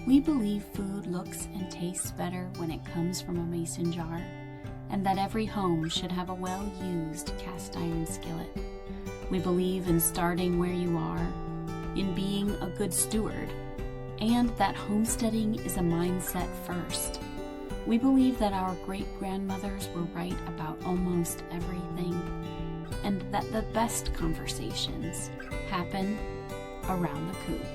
We believe food looks and tastes better when it comes from a mason jar, and that every home should have a well-used cast iron skillet. We believe in starting where you are, in being a good steward, and that homesteading is a mindset first. We believe that our great-grandmothers were right about almost everything, and that the best conversations happen around the coop.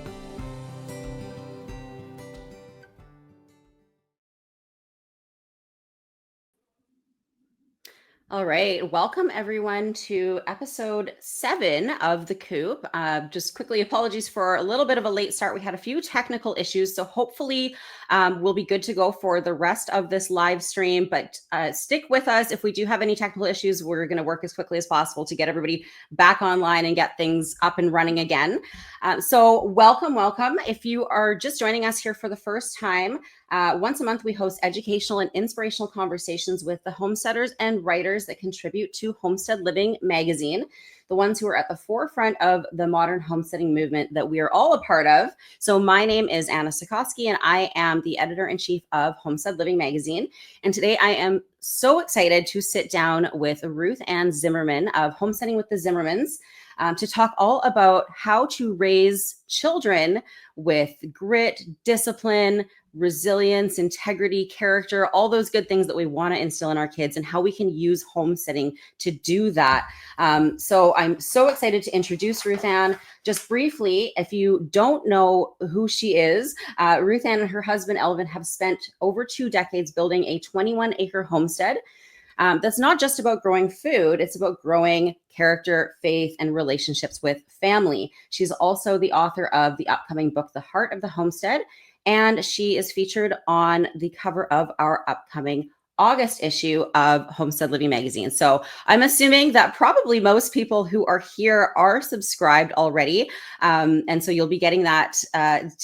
All right, welcome everyone to episode 7 of the Coop. Just quickly, apologies for a little bit of a late start. We had a few technical issues, so hopefully we'll be good to go for the rest of this live stream. But stick with us. If we do have any technical issues, we're going to work as quickly as possible to get everybody back online and get things up and running again. So welcome. If you are just joining us here for the first time, once a month, we host educational and inspirational conversations with the homesteaders and writers that contribute to Homestead Living magazine, the ones who are at the forefront of the modern homesteading movement that we are all a part of. So my name is Anna Sikoski, and I am the editor-in-chief of Homestead Living magazine. And today I am so excited to sit down with RuthAnn Zimmerman of Homesteading with the Zimmermans to talk all about how to raise children with grit, discipline, resilience, integrity, character, all those good things that we want to instill in our kids, and how we can use homesteading to do that. So I'm so excited to introduce RuthAnn. Just briefly, if you don't know who she is, RuthAnn and her husband Elvin have spent over 2 decades building a 21-acre homestead. That's not just about growing food, it's about growing character, faith, and relationships with family. She's also the author of the upcoming book, The Heart of the Homestead, and she is featured on the cover of our upcoming August issue of Homestead Living magazine. So I'm assuming that probably most people who are here are subscribed already. And so you'll be getting that sent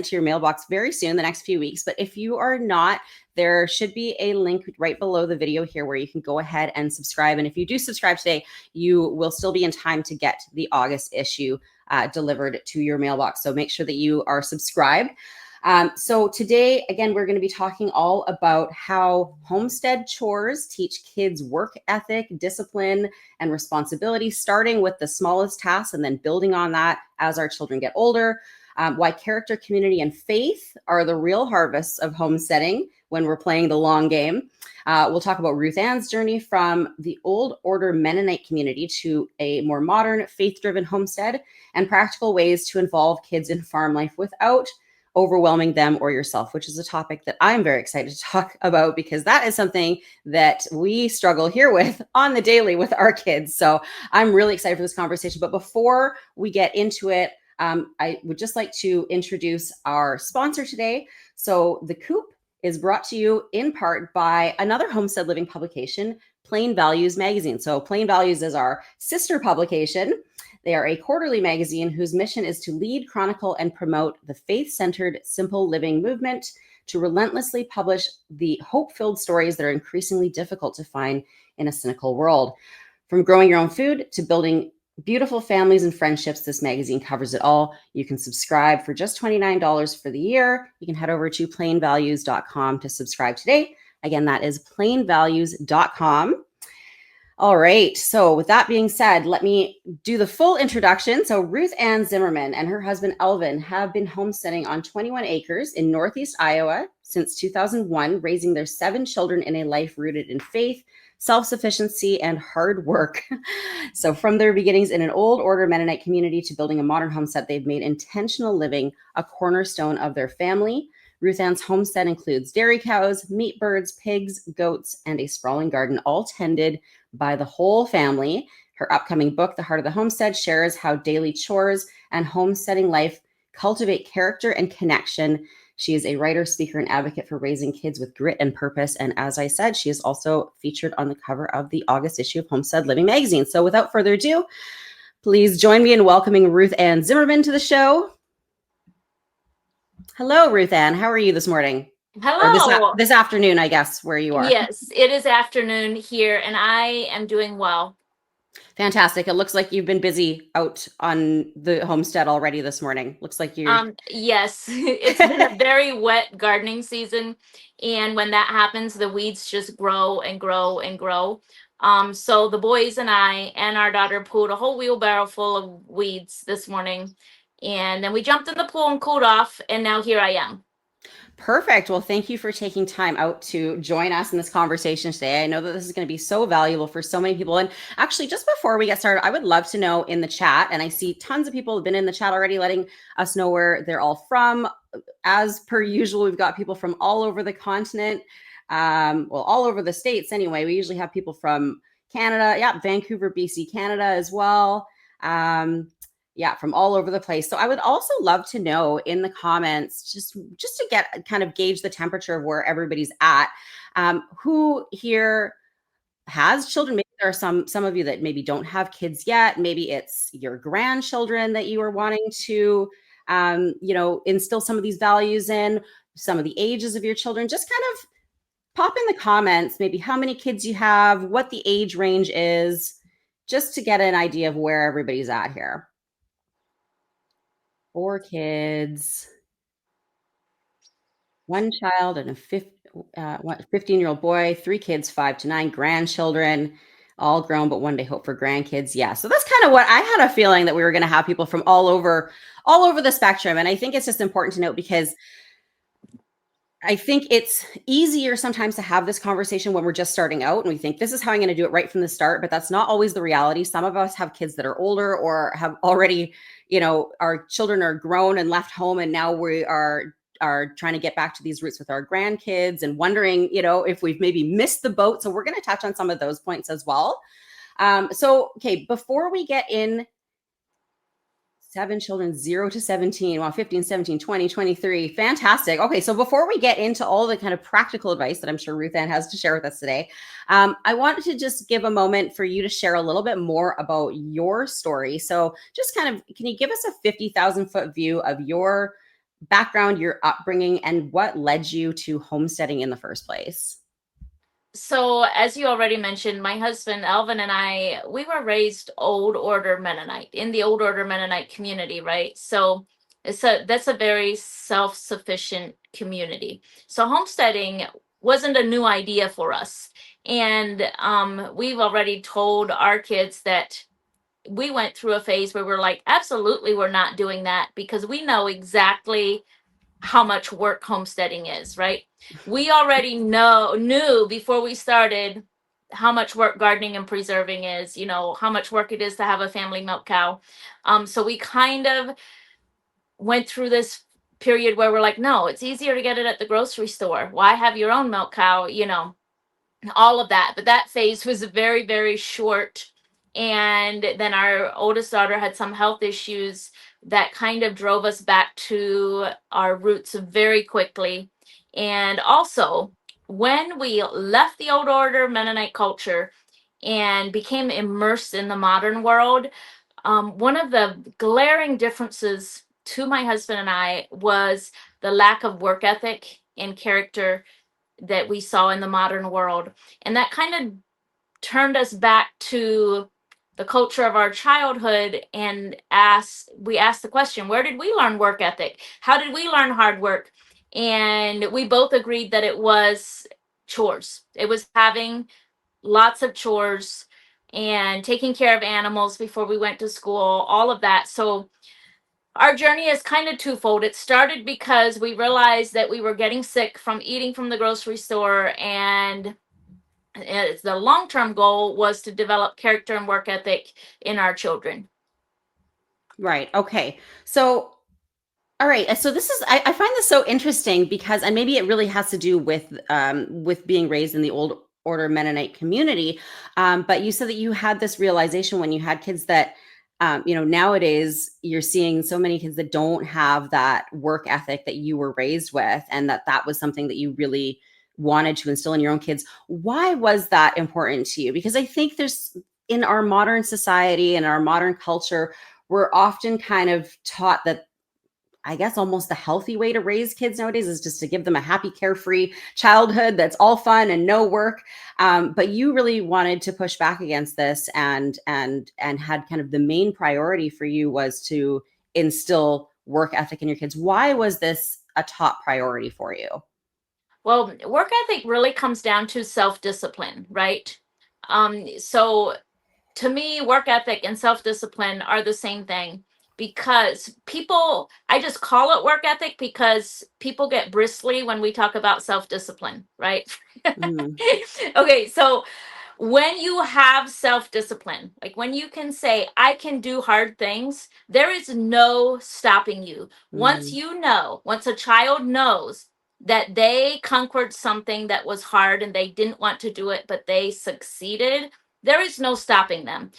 to your mailbox very soon, the next few weeks. But if you are not, there should be a link right below the video here where you can go ahead and subscribe. And if you do subscribe today, you will still be in time to get the August issue delivered to your mailbox. So make sure that you are subscribed. So today, again, we're going to be talking all about how homestead chores teach kids work ethic, discipline, and responsibility, starting with the smallest tasks and then building on that as our children get older. Why character, community, and faith are the real harvests of homesteading when we're playing the long game. We'll talk about RuthAnn's journey from the Old Order Mennonite community to a more modern, faith-driven homestead, and practical ways to involve kids in farm life without overwhelming them or yourself, which is a topic that I'm very excited to talk about because that is something that we struggle here with on the daily with our kids. So I'm really excited for this conversation. But before we get into it, I would just like to introduce our sponsor today. So the Coop is brought to you in part by another Homestead Living publication, Plain Values magazine. So Plain Values is our sister publication. They are a quarterly magazine whose mission is to lead, chronicle, and promote the faith-centered, simple living movement, to relentlessly publish the hope-filled stories that are increasingly difficult to find in a cynical world. From growing your own food to building beautiful families and friendships, this magazine covers it all. You can subscribe for just $29 for the year. You can head over to plainvalues.com to subscribe today. Again, that is plainvalues.com. All right. So with that being said, let me do the full introduction. So RuthAnn Zimmerman and her husband, Elvin, have been homesteading on 21 acres in Northeast Iowa since 2001, raising their 7 children in a life rooted in faith, self-sufficiency, and hard work. So from their beginnings in an Old Order Mennonite community to building a modern homestead, they've made intentional living a cornerstone of their family. RuthAnn's homestead includes dairy cows, meat birds, pigs, goats, and a sprawling garden, all tended by the whole family. Her upcoming book, The Heart of the Homestead, shares how daily chores and homesteading life cultivate character and connection. She is a writer, speaker, and advocate for raising kids with grit and purpose. And as I said, she is also featured on the cover of the August issue of Homestead Living magazine. So without further ado, please join me in welcoming RuthAnn Zimmerman to the show. Hello, RuthAnn. How are you this morning? Hello. Or this afternoon, I guess, where you are. Yes, it is afternoon here, and I am doing well. Fantastic. It looks like you've been busy out on the homestead already this morning. Looks like you're Yes, it's been a very wet gardening season, and when that happens, the weeds just grow and grow and grow. So the boys and I and our daughter pulled a whole wheelbarrow full of weeds this morning, and then we jumped in the pool and cooled off, and now here I am. perfect. Well, thank you for taking time out to join us in this conversation today. I know that this is going to be so valuable for so many people. And actually, just before we get started, I would love to know in the chat, and I see tons of people have been in the chat already letting us know where they're all from. As per usual, we've got people from all over the continent. Well, all over the states anyway. We usually have people from Canada. Yeah, Vancouver, BC, Canada as well. Yeah, from all over the place. So I would also love to know in the comments, just to get kind of gauge the temperature of where everybody's at. Who here has children? Maybe there are some of you that maybe don't have kids yet. Maybe it's your grandchildren that you are wanting to, instill some of these values in. Some of the ages of your children. Just kind of pop in the comments, maybe how many kids you have, what the age range is, just to get an idea of where everybody's at here. 4 kids, 1 child, and a 15-year-old boy, 3 kids, 5 to 9 grandchildren, all grown, but one day hope for grandkids. Yeah, so that's kind of what I had a feeling that we were going to have people from all over the spectrum. And I think it's just important to note because I think it's easier sometimes to have this conversation when we're just starting out and we think this is how I'm going to do it right from the start, but that's not always the reality. Some of us have kids that are older or have already, our children are grown and left home, and now we are trying to get back to these roots with our grandkids and wondering, if we've maybe missed the boat. So we're going to touch on some of those points as well. Okay, before we get in, 7 children, 0 to 17, well, 15, 17, 20, 23. Fantastic. Okay, so before we get into all the kind of practical advice that I'm sure RuthAnn has to share with us today, I wanted to just give a moment for you to share a little bit more about your story. So just kind of, can you give us a 50,000 foot view of your background, your upbringing, and what led you to homesteading in the first place? So, as you already mentioned, my husband Alvin and I, we were raised Old Order Mennonite in the Old Order Mennonite community, right? So, that's a very self-sufficient community. So, homesteading wasn't a new idea for us, and we've already told our kids that we went through a phase where we're like, absolutely, we're not doing that because we know exactly how much work homesteading is, right? We already knew before we started how much work gardening and preserving is, how much work it is to have a family milk cow. So we kind of went through this period where we're like, no, it's easier to get it at the grocery store. Why have your own milk cow? All of that. But that phase was very, very short. And then our oldest daughter had some health issues that kind of drove us back to our roots very quickly. And also, when we left the old order Mennonite culture and became immersed in the modern world, one of the glaring differences to my husband and I was the lack of work ethic and character that we saw in the modern world. And that kind of turned us back to the culture of our childhood and we asked the question, where did we learn work ethic? How did we learn hard work? And we both agreed that it was chores. It was having lots of chores and taking care of animals before we went to school, all of that. So our journey is kind of twofold. It started because we realized that we were getting sick from eating from the grocery store, and the long-term goal was to develop character and work ethic in our children. Right. Okay. So all right. So this is I find this so interesting because, and maybe it really has to do with being raised in the old order Mennonite community. But you said that you had this realization when you had kids that nowadays you're seeing so many kids that don't have that work ethic that you were raised with, and that was something that you really wanted to instill in your own kids. Why was that important to you? Because I think there's, in our modern society and our modern culture, we're often kind of taught that, I guess almost the healthy way to raise kids nowadays is just to give them a happy, carefree childhood that's all fun and no work. But you really wanted to push back against this, and had kind of the main priority for you was to instill work ethic in your kids. Why was this a top priority for you? Well, work ethic really comes down to self-discipline, right? So to me, work ethic and self-discipline are the same thing, because people, I just call it work ethic because people get bristly when we talk about self-discipline, right? Mm, Okay, so when you have self-discipline, like when you can say, I can do hard things, there is no stopping you. Once mm, you know, once a child knows that they conquered something that was hard and they didn't want to do it, but they succeeded, there is no stopping them.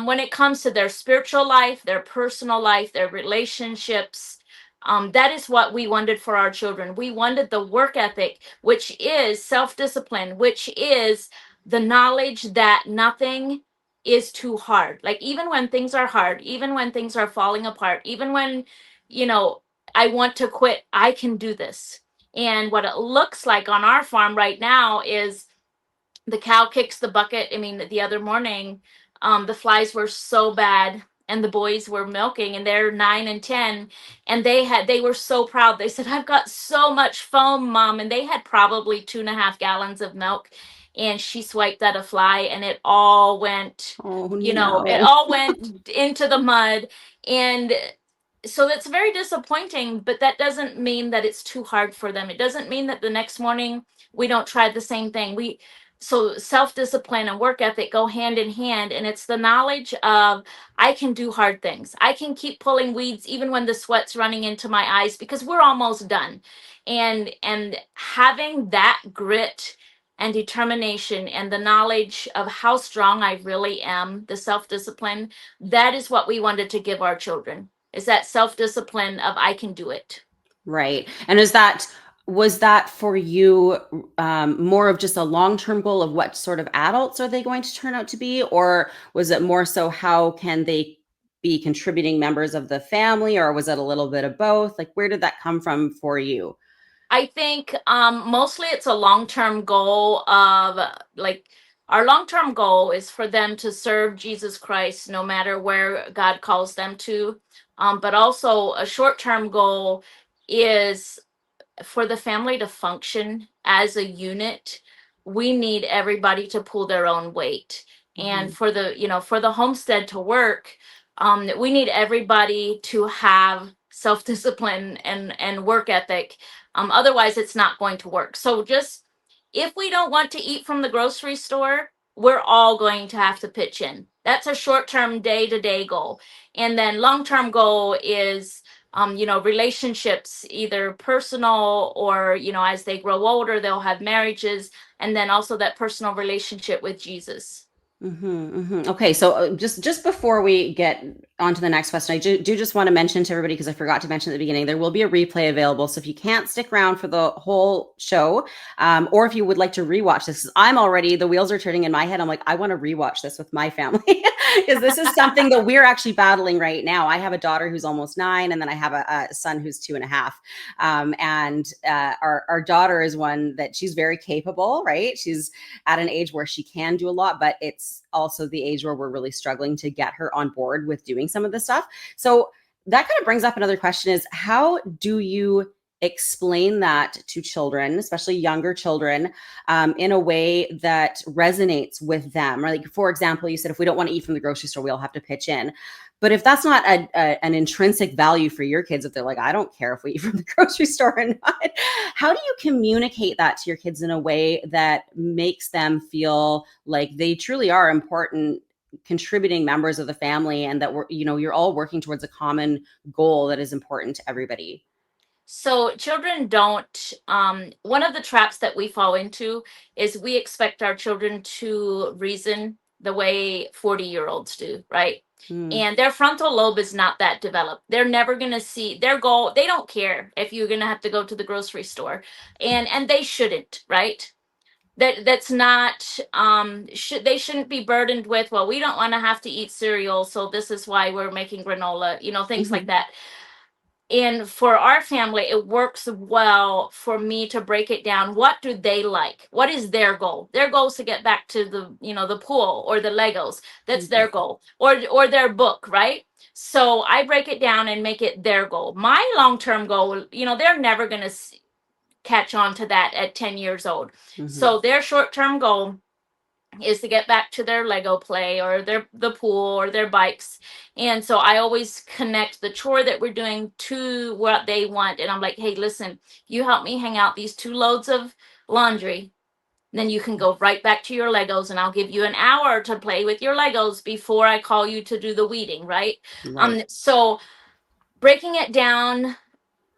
When it comes to their spiritual life, their personal life, their relationships, that is what we wanted for our children. We wanted the work ethic, which is self-discipline, which is the knowledge that nothing is too hard. Like even when things are hard, even when things are falling apart, even when, you know, I want to quit, I can do this. And what it looks like on our farm right now is the cow kicks the bucket. I mean, the other morning, the flies were so bad and the boys were milking, and they're 9 and 10, and they were so proud. They said, I've got so much foam, Mom. And they had probably 2.5 gallons of milk, and she swiped at a fly and it all went, oh it no. all went into the mud. And so that's very disappointing, but that doesn't mean that it's too hard for them. It doesn't mean that the next morning we don't try the same thing. So self-discipline and work ethic go hand in hand, and it's the knowledge of, I can do hard things. I can keep pulling weeds even when the sweat's running into my eyes, because we're almost done. And having that grit and determination and the knowledge of how strong I really am, the self-discipline, that is what we wanted to give our children, is that self-discipline of, I can do it. Right. And was that for you more of just a long-term goal of what sort of adults are they going to turn out to be? Or was it more so how can they be contributing members of the family? Or was it a little bit of both? Like, where did that come from for you? I think mostly it's a long-term goal of, like, our long-term goal is for them to serve Jesus Christ no matter where God calls them to. But also a short-term goal is for the family to function as a unit. We need everybody to pull their own weight. And Mhm. for for the homestead to work, we need everybody to have self-discipline and work ethic. Otherwise it's not going to work. So just, if we don't want to eat from the grocery store, we're all going to have to pitch in. That's a short-term day-to-day goal. And then long-term goal is relationships, either personal or, as they grow older, they'll have marriages, and then also that personal relationship with Jesus. Okay, so just before we get on to the next question, I do just want to mention to everybody, because I forgot to mention at the beginning, there will be a replay available. So if you can't stick around for the whole show, or if you would like to rewatch this, 'cause the wheels are turning in my head. I'm like, I want to rewatch this with my family, because this is something that we're actually battling right now. I have a daughter who's almost 9, and then I have a son who's 2.5. Our daughter is one that she's very capable, right? She's at an age where she can do a lot, but it's also the age where we're really struggling to get her on board with doing some of this stuff. So that kind of brings up another question: is how do you explain that to children, especially younger children, in a way that resonates with them? Like, for example, you said, if we don't want to eat from the grocery store, we all have to pitch in. But if that's not an intrinsic value for your kids, if they're like, I don't care if we eat from the grocery store or not, how do you communicate that to your kids in a way that makes them feel like they truly are important contributing members of the family, and that you're all working towards a common goal that is important to everybody? So children don't, one of the traps that we fall into is we expect our children to reason the way 40-year-olds do, right? Mm, And their frontal lobe is not that developed. They're never going to see their goal. They don't care if you're going to have to go to the grocery store, and they shouldn't, right? That's not, they shouldn't be burdened with, well, we don't want to have to eat cereal, so this is why we're making granola, things like mhm, that. And for our family, it works well for me to break it down. What do they like? What is their goal? Their goal is to get back to the pool or the Legos. That's their goal, or their book, right? So I break it down and make it their goal. My long-term goal, they're never going to catch on to that at 10 years old. So their short-term goal is to get back to their Lego play or the pool or their bikes. And so I always connect the chore that we're doing to what they want. And I'm like, hey, listen, you help me hang out these 2 loads of laundry. Then you can go right back to your Legos, and I'll give you an hour to play with your Legos before I call you to do the weeding, right? Right. So breaking it down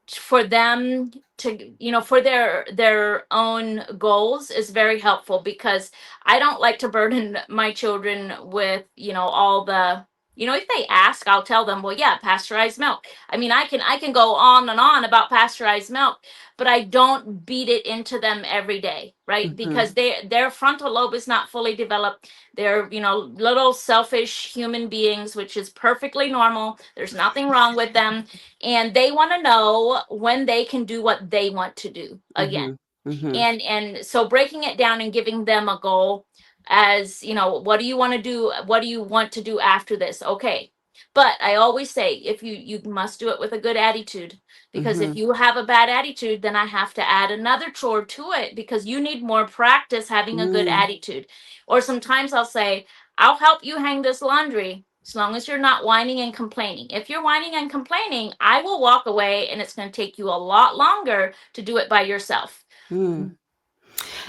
for them to for their own goals is very helpful, because I don't like to burden my children with all the if they ask, I'll tell them, well, yeah, pasteurized milk. I mean, I can go on and on about pasteurized milk, but I don't beat it into them every day, right? Because their frontal lobe is not fully developed. They're little selfish human beings, which is perfectly normal. There's nothing wrong with them, and they want to know when they can do what they want to do again. And so breaking it down and giving them a goal, as what do you want to do, what do you want to do after this? Okay, but I always say, if you must do it with a good attitude, because if you have a bad attitude, then I have to add another chore to it, because you need more practice having a good attitude. Or sometimes I'll say, I'll help you hang this laundry as long as you're not whining and complaining. If you're whining and complaining, I will walk away, and it's going to take you a lot longer to do it by yourself.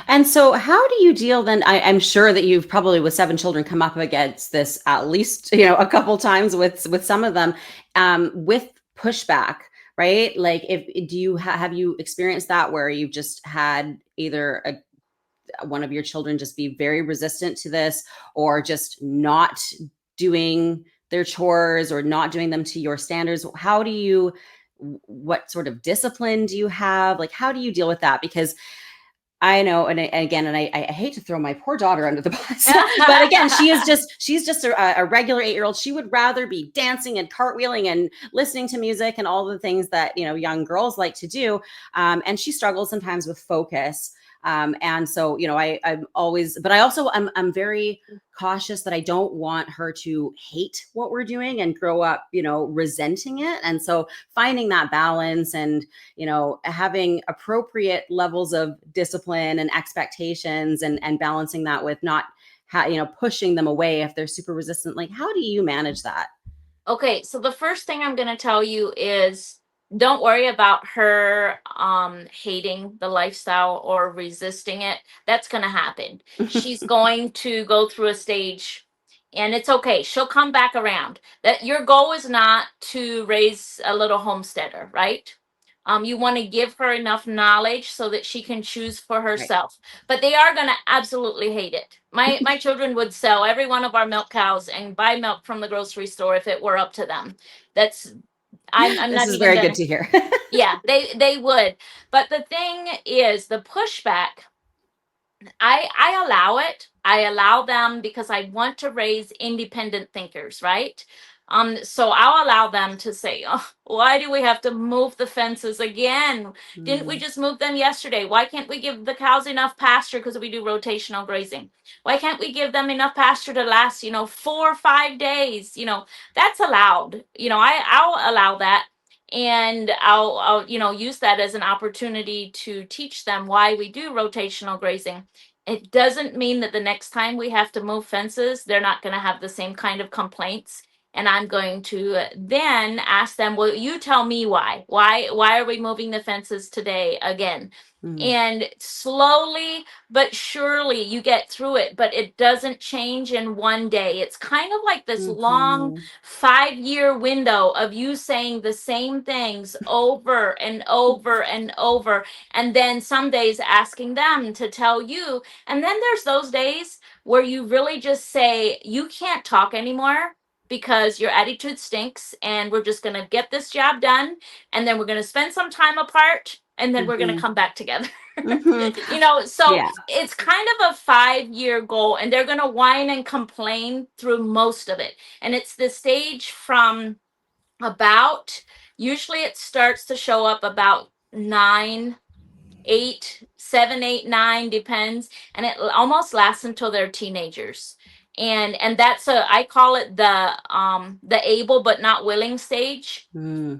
And so how do you deal then? I'm sure that you've probably, with 7 children, come up against this at least, a couple times with some of them, with pushback, right? Like, do you have you experienced that, where you've just had either one of your children just be very resistant to this, or just not doing their chores, or not doing them to your standards? What sort of discipline do you have? Like, how do you deal with that? Because I know, and I hate to throw my poor daughter under the bus, but again, she's just a regular 8-year-old. She would rather be dancing and cartwheeling and listening to music and all the things that young girls like to do, and she struggles sometimes with focus. And so, I'm always, but I also, I'm very cautious that I don't want her to hate what we're doing and grow up, resenting it. And so finding that balance, and, having appropriate levels of discipline and expectations, and balancing that with not, pushing them away if they're super resistant. Like, how do you manage that? Okay, so the first thing I'm going to tell you is, don't worry about her hating the lifestyle or resisting it. That's going to happen. She's going to go through a stage, and it's okay. She'll come back around. That your goal is not to raise a little homesteader, right? You want to give her enough knowledge so that she can choose for Right. herself. But they are going to absolutely hate it. My children would sell every one of our milk cows and buy milk from the grocery store if it were up to them. That's I'm This not is even very gonna. good to hear. Yeah, they would. But the thing is, the pushback, I allow it. I allow them because I want to raise independent thinkers, right? So I'll allow them to say, oh, why do we have to move the fences again? Didn't we just move them yesterday? Why can't we give the cows enough pasture, because we do rotational grazing? Why can't we give them enough pasture to last, 4 or 5 days? That's allowed. I'll allow that. And I'll use that as an opportunity to teach them why we do rotational grazing. It doesn't mean that the next time we have to move fences, they're not going to have the same kind of complaints. And I'm going to then ask them, well, you tell me why. Why are we moving the fences today again? And slowly but surely you get through it, but it doesn't change in one day. It's kind of like this long 5-year window of you saying the same things over and over and over, and then some days asking them to tell you. And then there's those days where you really just say, you can't talk anymore because your attitude stinks, and we're just going to get this job done, and then we're going to spend some time apart, and then we're going to come back together. So Yeah. it's kind of a 5-year goal, and they're going to whine and complain through most of it. And it's the stage from about Usually it starts to show up about 9, 8, 7, 8, 9, depends, and it almost lasts until they're teenagers. And that's I call it the able but not willing stage.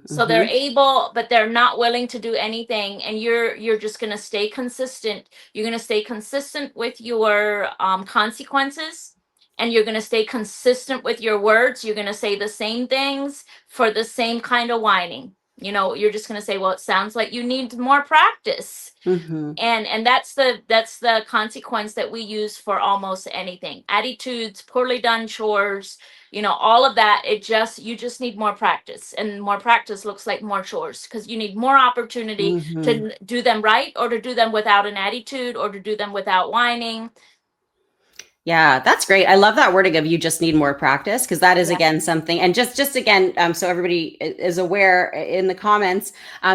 So they're Mm-hmm. able, but they're not willing to do anything, and you're just gonna stay consistent. You're gonna stay consistent with your consequences, and you're gonna stay consistent with your words. You're gonna say the same things for the same kind of whining. You're just gonna say, "Well, it sounds like you need more practice." Mm-hmm. And that's the consequence that we use for almost anything. Attitudes, poorly done chores, all of that. You just need more practice, and more practice looks like more chores, because you need more opportunity Mm-hmm. to do them right, or to do them without an attitude, or to do them without whining. Yeah, that's great. I love that wording of you just need more practice, because that is Yeah. again something. And just again, so everybody is aware in the comments,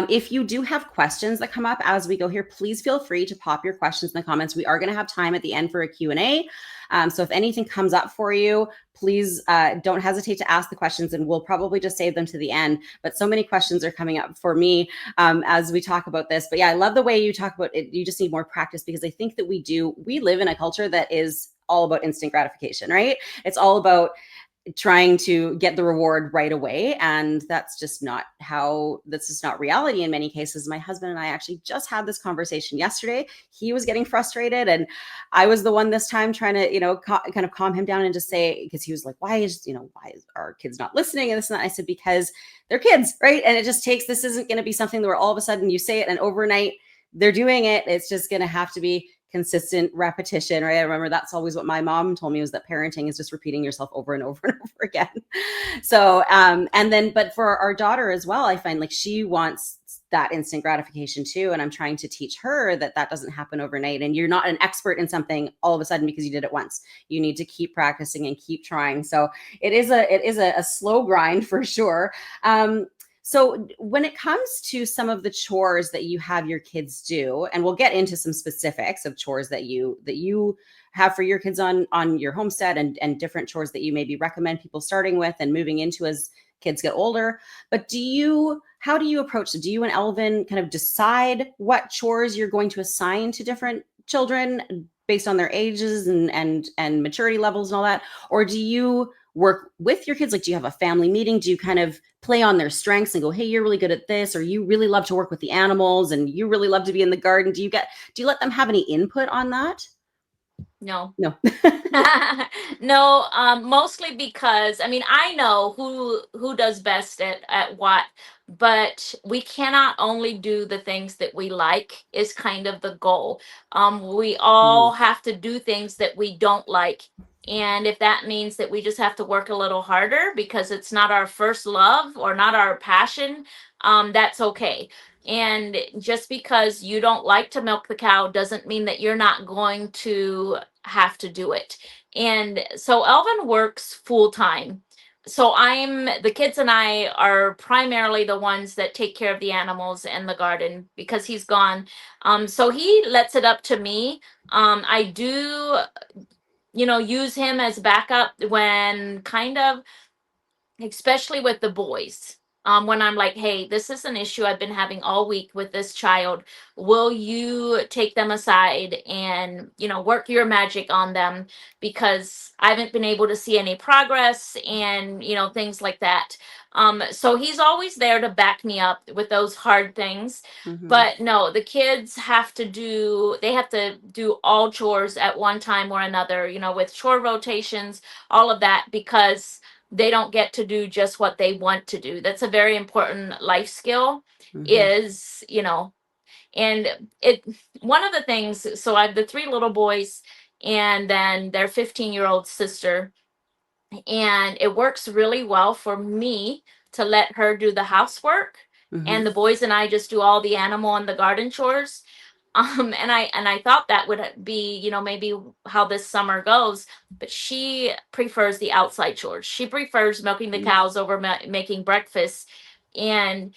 if you do have questions that come up as we go here, please feel free to pop your questions in the comments. We are going to have time at the end for a Q&A. So if anything comes up for you, please don't hesitate to ask the questions, and we'll probably just save them to the end. But so many questions are coming up for me as we talk about this. But yeah, I love the way you talk about it. You just need more practice, because I think that we live in a culture that is all about instant gratification, right? It's all about trying to get the reward right away. And that's just not reality in many cases. My husband and I actually just had this conversation yesterday. He was getting frustrated, and I was the one this time trying to, kind of calm him down and just say, because he was like, why is our kids not listening? And this and that. I said, because they're kids, right? And this isn't going to be something where all of a sudden you say it and overnight they're doing it. It's just going to have to be consistent repetition, right? I remember that's always what my mom told me, was that parenting is just repeating yourself over and over and over again. So, but for our daughter as well, I find like she wants that instant gratification too. And I'm trying to teach her that doesn't happen overnight. And you're not an expert in something all of a sudden because you did it once. You need to keep practicing and keep trying. So it is a slow grind for sure. So when it comes to some of the chores that you have your kids do, and we'll get into some specifics of chores that you have for your kids on your homestead, and different chores that you maybe recommend people starting with and moving into as kids get older. But how do you approach it? Do you and Elvin kind of decide what chores you're going to assign to different children based on their ages and maturity levels and all that? Or do you work with your kids? Like, do you have a family meeting? Do you kind of play on their strengths and go, hey, you're really good at this, or you really love to work with the animals and you really love to be in the garden? Do you let them have any input on that? No. No. No, mostly because I know who does best at what, but we cannot only do the things that we like, is kind of the goal. We all have to do things that we don't like. And if that means that we just have to work a little harder because it's not our first love or not our passion, that's okay. And just because you don't like to milk the cow doesn't mean that you're not going to have to do it. And so Elvin works full time. So the kids and I are primarily the ones that take care of the animals and the garden because he's gone. So he lets it up to me. I do, use him as backup when kind of, especially with the boys. When I'm like, hey, this is an issue I've been having all week with this child. Will you take them aside and, work your magic on them? Because I haven't been able to see any progress and, things like that. So he's always there to back me up with those hard things. Mm-hmm. But no, the kids have to do all chores at one time or another, with chore rotations, all of that, because they don't get to do just what they want to do. That's a very important life skill, Mm-hmm. is, and one of the things, so I have the 3 little boys and then their 15-year-old sister, and it works really well for me to let her do the housework, Mm-hmm. and the boys and I just do all the animal and the garden chores. And I thought that would be, maybe how this summer goes, but she prefers the outside chores. She prefers milking the cows over making breakfast. And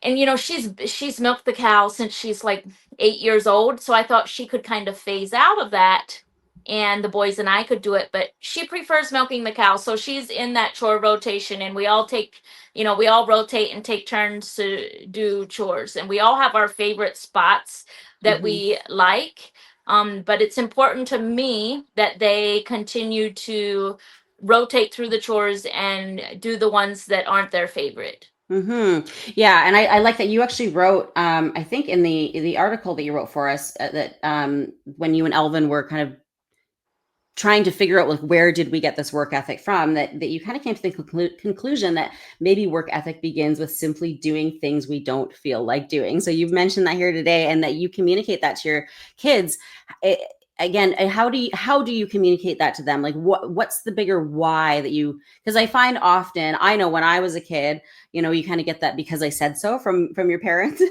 she's milked the cow since she's like 8 years old. So I thought she could kind of phase out of that and the boys and I could do it, but she prefers milking the cow. So she's in that chore rotation, and we all take, we all rotate and take turns to do chores, and we all have our favorite spots that Hmm. we like. But it's important to me that they continue to rotate through the chores and do the ones that aren't their favorite. Yeah, and I like that you actually wrote, I think in the article that you wrote for us, that when you and Elvin were kind of trying to figure out like where did we get this work ethic from, that you kind of came to the conclusion that maybe work ethic begins with simply doing things we don't feel like doing. So you've mentioned that here today, and that you communicate that to your kids. It, again, how do you communicate that to them? Like what's the bigger why that you, because I find often, I know when I was a kid, you kind of get that because I said so from your parents.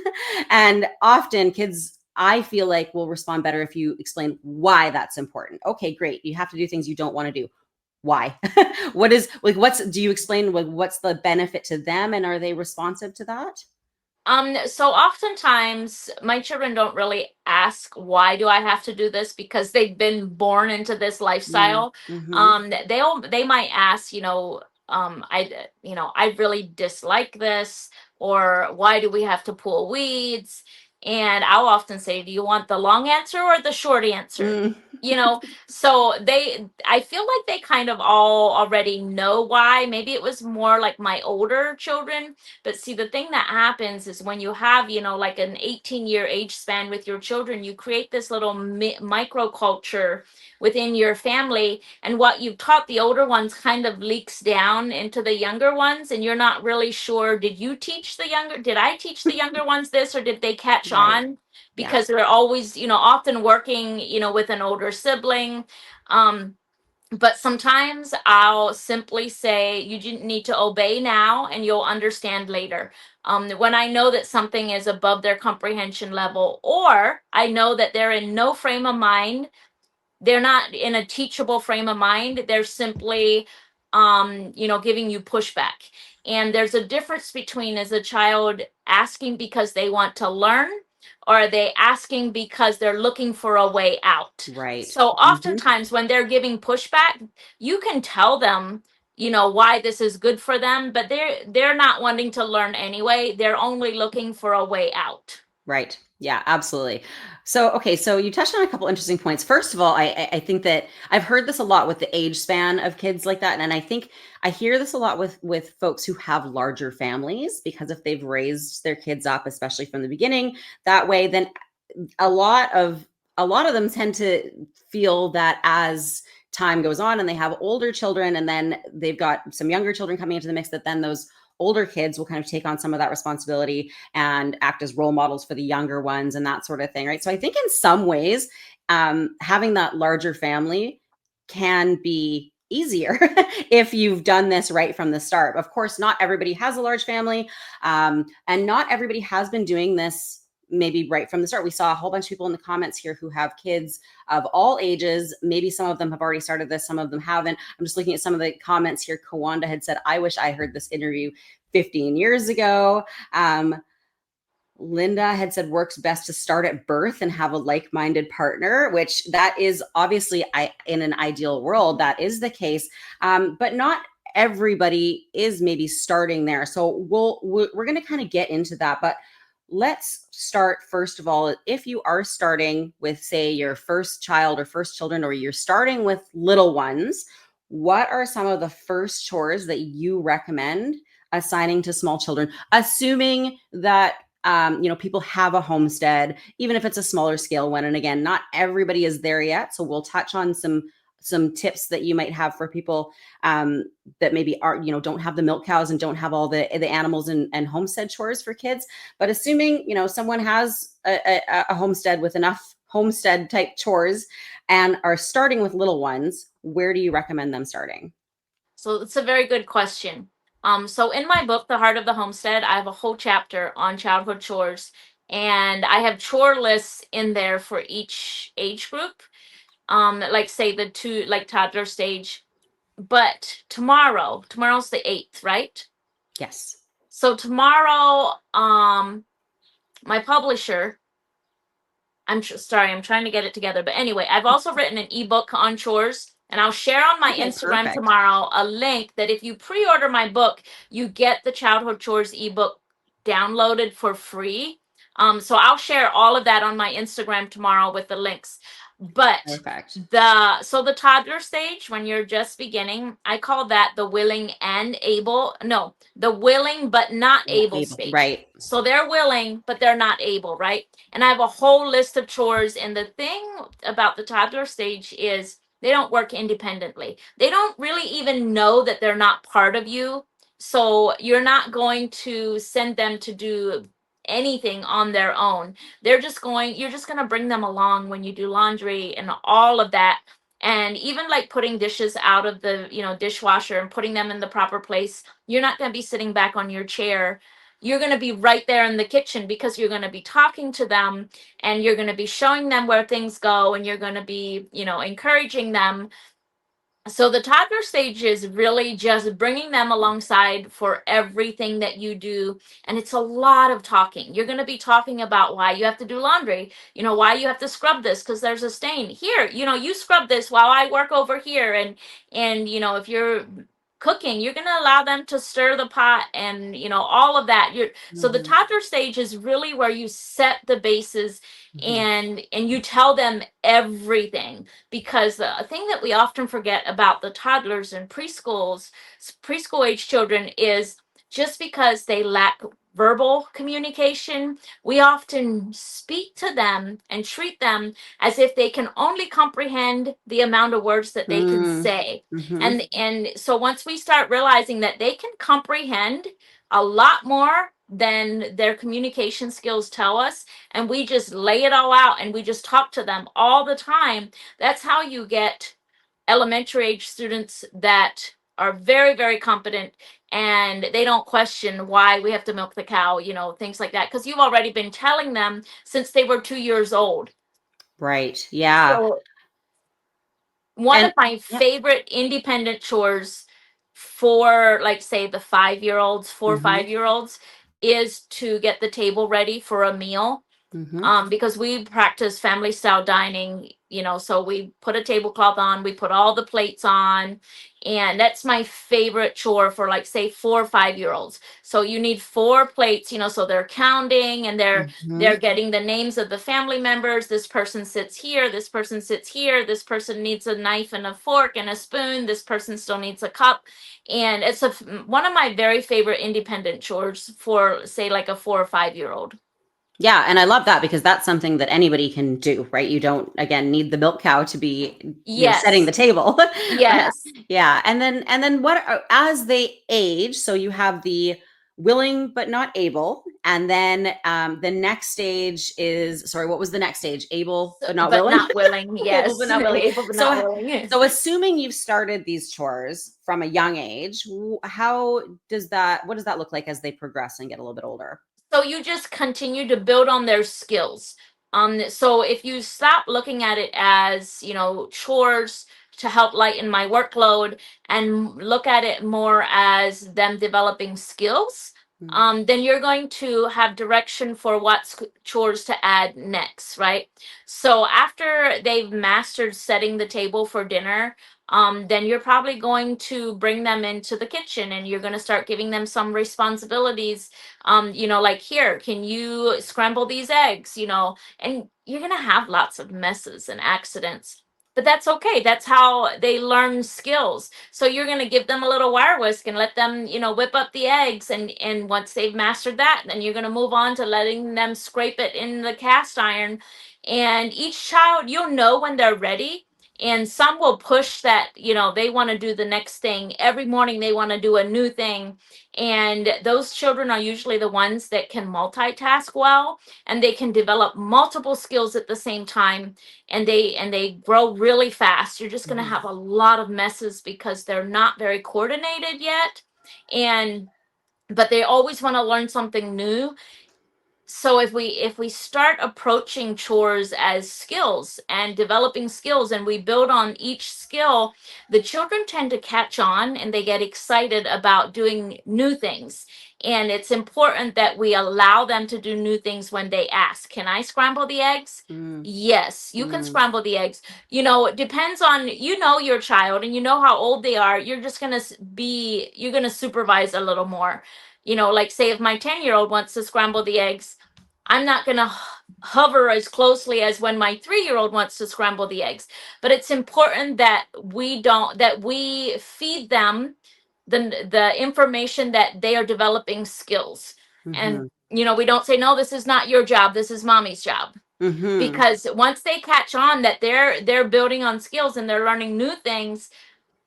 And often kids, I feel like will respond better if you explain why that's important. Okay, great. You have to do things you don't want to do. Why? What is like, do you explain what's the benefit to them, and are they responsive to that? So oftentimes my children don't really ask why do I have to do this, because they've been born into this lifestyle. Mm-hmm. They might ask, I really dislike this, or why do we have to pull weeds? And I'll often say, do you want the long answer or the short answer? Mm. You know, so I feel like they kind of all already know why. Maybe it was more like my older children, but see, the thing that happens is when you have, like an 18-year age span with your children, you create this little microculture within your family. And what you've taught the older ones kind of leaks down into the younger ones. And you're not really sure, did I teach the younger ones this, or did they catch Right. on? Yeah. Because they're always, often working, with an older sibling. Um, but sometimes I'll simply say, you need to obey now and you'll understand later. When I know that something is above their comprehension level, or I know that they're in no frame of mind, they're not in a teachable frame of mind, they're simply giving you pushback. And there's a difference between, is a child asking because they want to learn, or are they asking because they're looking for a way out? Right. So Mm-hmm. oftentimes when they're giving pushback, you can tell them, why this is good for them, but they're not wanting to learn anyway, they're only looking for a way out. Right. Yeah, absolutely. So, okay, so you touched on a couple interesting points. First of all, I think that I've heard this a lot with the age span of kids like that, and I think I hear this a lot with folks who have larger families, because if they've raised their kids up, especially from the beginning, that way, then a lot of a lot of them tend to feel that as time goes on and they have older children, and then they've got some younger children coming into the mix, that then those older kids will kind of take on some of that responsibility and act as role models for the younger ones and that sort of thing, right? So I think in some ways, having that larger family can be easier if you've done this right from the start. Of course, not everybody has a large family, and not everybody has been doing this maybe right from the start. We saw a whole bunch of people in the comments here who have kids of all ages. Maybe some of them have already started this, some of them haven't. I'm just looking at some of the comments here. Kawanda had said, I wish I heard this interview 15 years ago. Linda had said, works best to start at birth and have a like-minded partner, which that is obviously, in an ideal world, that is the case. But not everybody is maybe starting there. So we're going to kind of get into that, but let's start first of all. If you are starting with, say, your first child or first children, or you're starting with little ones, what are some of the first chores that you recommend assigning to small children, assuming that people have a homestead, even if it's a smaller scale one? And again, not everybody is there yet, so we'll touch on some tips that you might have for people that maybe are, don't have the milk cows and don't have all the animals and homestead chores for kids. But assuming, someone has a homestead with enough homestead type chores and are starting with little ones, where do you recommend them starting? So it's a very good question. So in my book, The Heart of the Homestead, I have a whole chapter on childhood chores, and I have chore lists in there for each age group. Like say the two, like toddler stage. But tomorrow's the 8th, right? Yes. So tomorrow, my publisher, sorry, I'm trying to get it together. But anyway, I've also written an ebook on chores, and I'll share on my Okay, Instagram perfect. tomorrow a link that if you pre-order my book, you get the Childhood Chores ebook downloaded for free. So I'll share all of that on my Instagram tomorrow with the links. But Perfect. the toddler stage, when you're just beginning, I call that the willing and able. No, the willing but not able Able. stage. Right. So they're willing, but they're not able, right? And I have a whole list of chores. And the thing about the toddler stage is they don't work independently. They don't really even know that they're not part of you. So you're not going to send them to do anything on their own. You're just going to bring them along when you do laundry and all of that. And even like putting dishes out of the, dishwasher and putting them in the proper place. You're not going to be sitting back on your chair. You're going to be right there in the kitchen because you're going to be talking to them and you're going to be showing them where things go and you're going to be, encouraging them. So the toddler stage is really just bringing them alongside for everything that you do. And it's a lot of talking. You're going to be talking about why you have to do laundry, why you have to scrub this because there's a stain here, you scrub this while I work over here. And if you're cooking, you're going to allow them to stir the pot and, all of that. So the toddler stage is really where you set the bases and you tell them everything, because the thing that we often forget about the toddlers and preschool age children is just because they lack verbal communication, we often speak to them and treat them as if they can only comprehend the amount of words that they can say. And so once we start realizing that they can comprehend a lot more than their communication skills tell us, and we just lay it all out and we just talk to them all the time, that's how you get elementary age students that are very, very competent and they don't question why we have to milk the cow, things like that, because you've already been telling them since they were 2 years old. Right. Yeah. So one And of my favorite independent chores for, like, say, the 5-year-olds, 4 or 5-year-olds, is to get the table ready for a meal. Because we practice family style dining, so we put a tablecloth on, we put all the plates on, and that's my favorite chore for, like, say, 4 or 5-year-olds. So you need 4 plates, so they're counting and they're getting the names of the family members. This person sits here, this person sits here, this person needs a knife and a fork and a spoon, this person still needs a cup. And it's one of my very favorite independent chores for, say, like a 4 or 5-year-old. Yeah, and I love that because that's something that anybody can do, right? You don't, again, need the milk cow to be, setting the table. Yes. Yeah, and then what as they age? So you have the willing but not able, and then the next stage is, sorry, what was the next stage? Able but not willing. Not willing. Yes. Able but not willing. Able but not willing. So assuming you've started these chores from a young age, what does that look like as they progress and get a little bit older? So you just continue to build on their skills. So if you stop looking at it as, chores to help lighten my workload and look at it more as them developing skills, then you're going to have direction for what chores to add next, right? So after they've mastered setting the table for dinner, then you're probably going to bring them into the kitchen and you're going to start giving them some responsibilities. Like, here, can you scramble these eggs, and you're going to have lots of messes and accidents. But that's okay. That's how they learn skills. So you're going to give them a little wire whisk and let them, whip up the eggs. And once they've mastered that, then you're going to move on to letting them scrape it in the cast iron. And each child, you'll know when they're ready. And some will push that, they want to do the next thing. Every morning they want to do a new thing. And those children are usually the ones that can multitask well, and they can develop multiple skills at the same time, and they grow really fast. You're just going to have a lot of messes because they're not very coordinated yet. But they always want to learn something new. So if we start approaching chores as skills and developing skills, and we build on each skill, the children tend to catch on and they get excited about doing new things. And it's important that we allow them to do new things when they ask, can I scramble the eggs? Mm, Yes, you can mm. scramble the eggs. It depends on, your child and you know how old they are. You're just going to you're going to supervise a little more. Like say if my 10-year-old wants to scramble the eggs, I'm not going to hover as closely as when my 3-year-old wants to scramble the eggs. But it's important that we feed them the information that they are developing skills. And Mm-hmm. we don't say, no, this is not your job, this is mommy's job. Mm-hmm. Because once they catch on that they're building on skills and they're learning new things,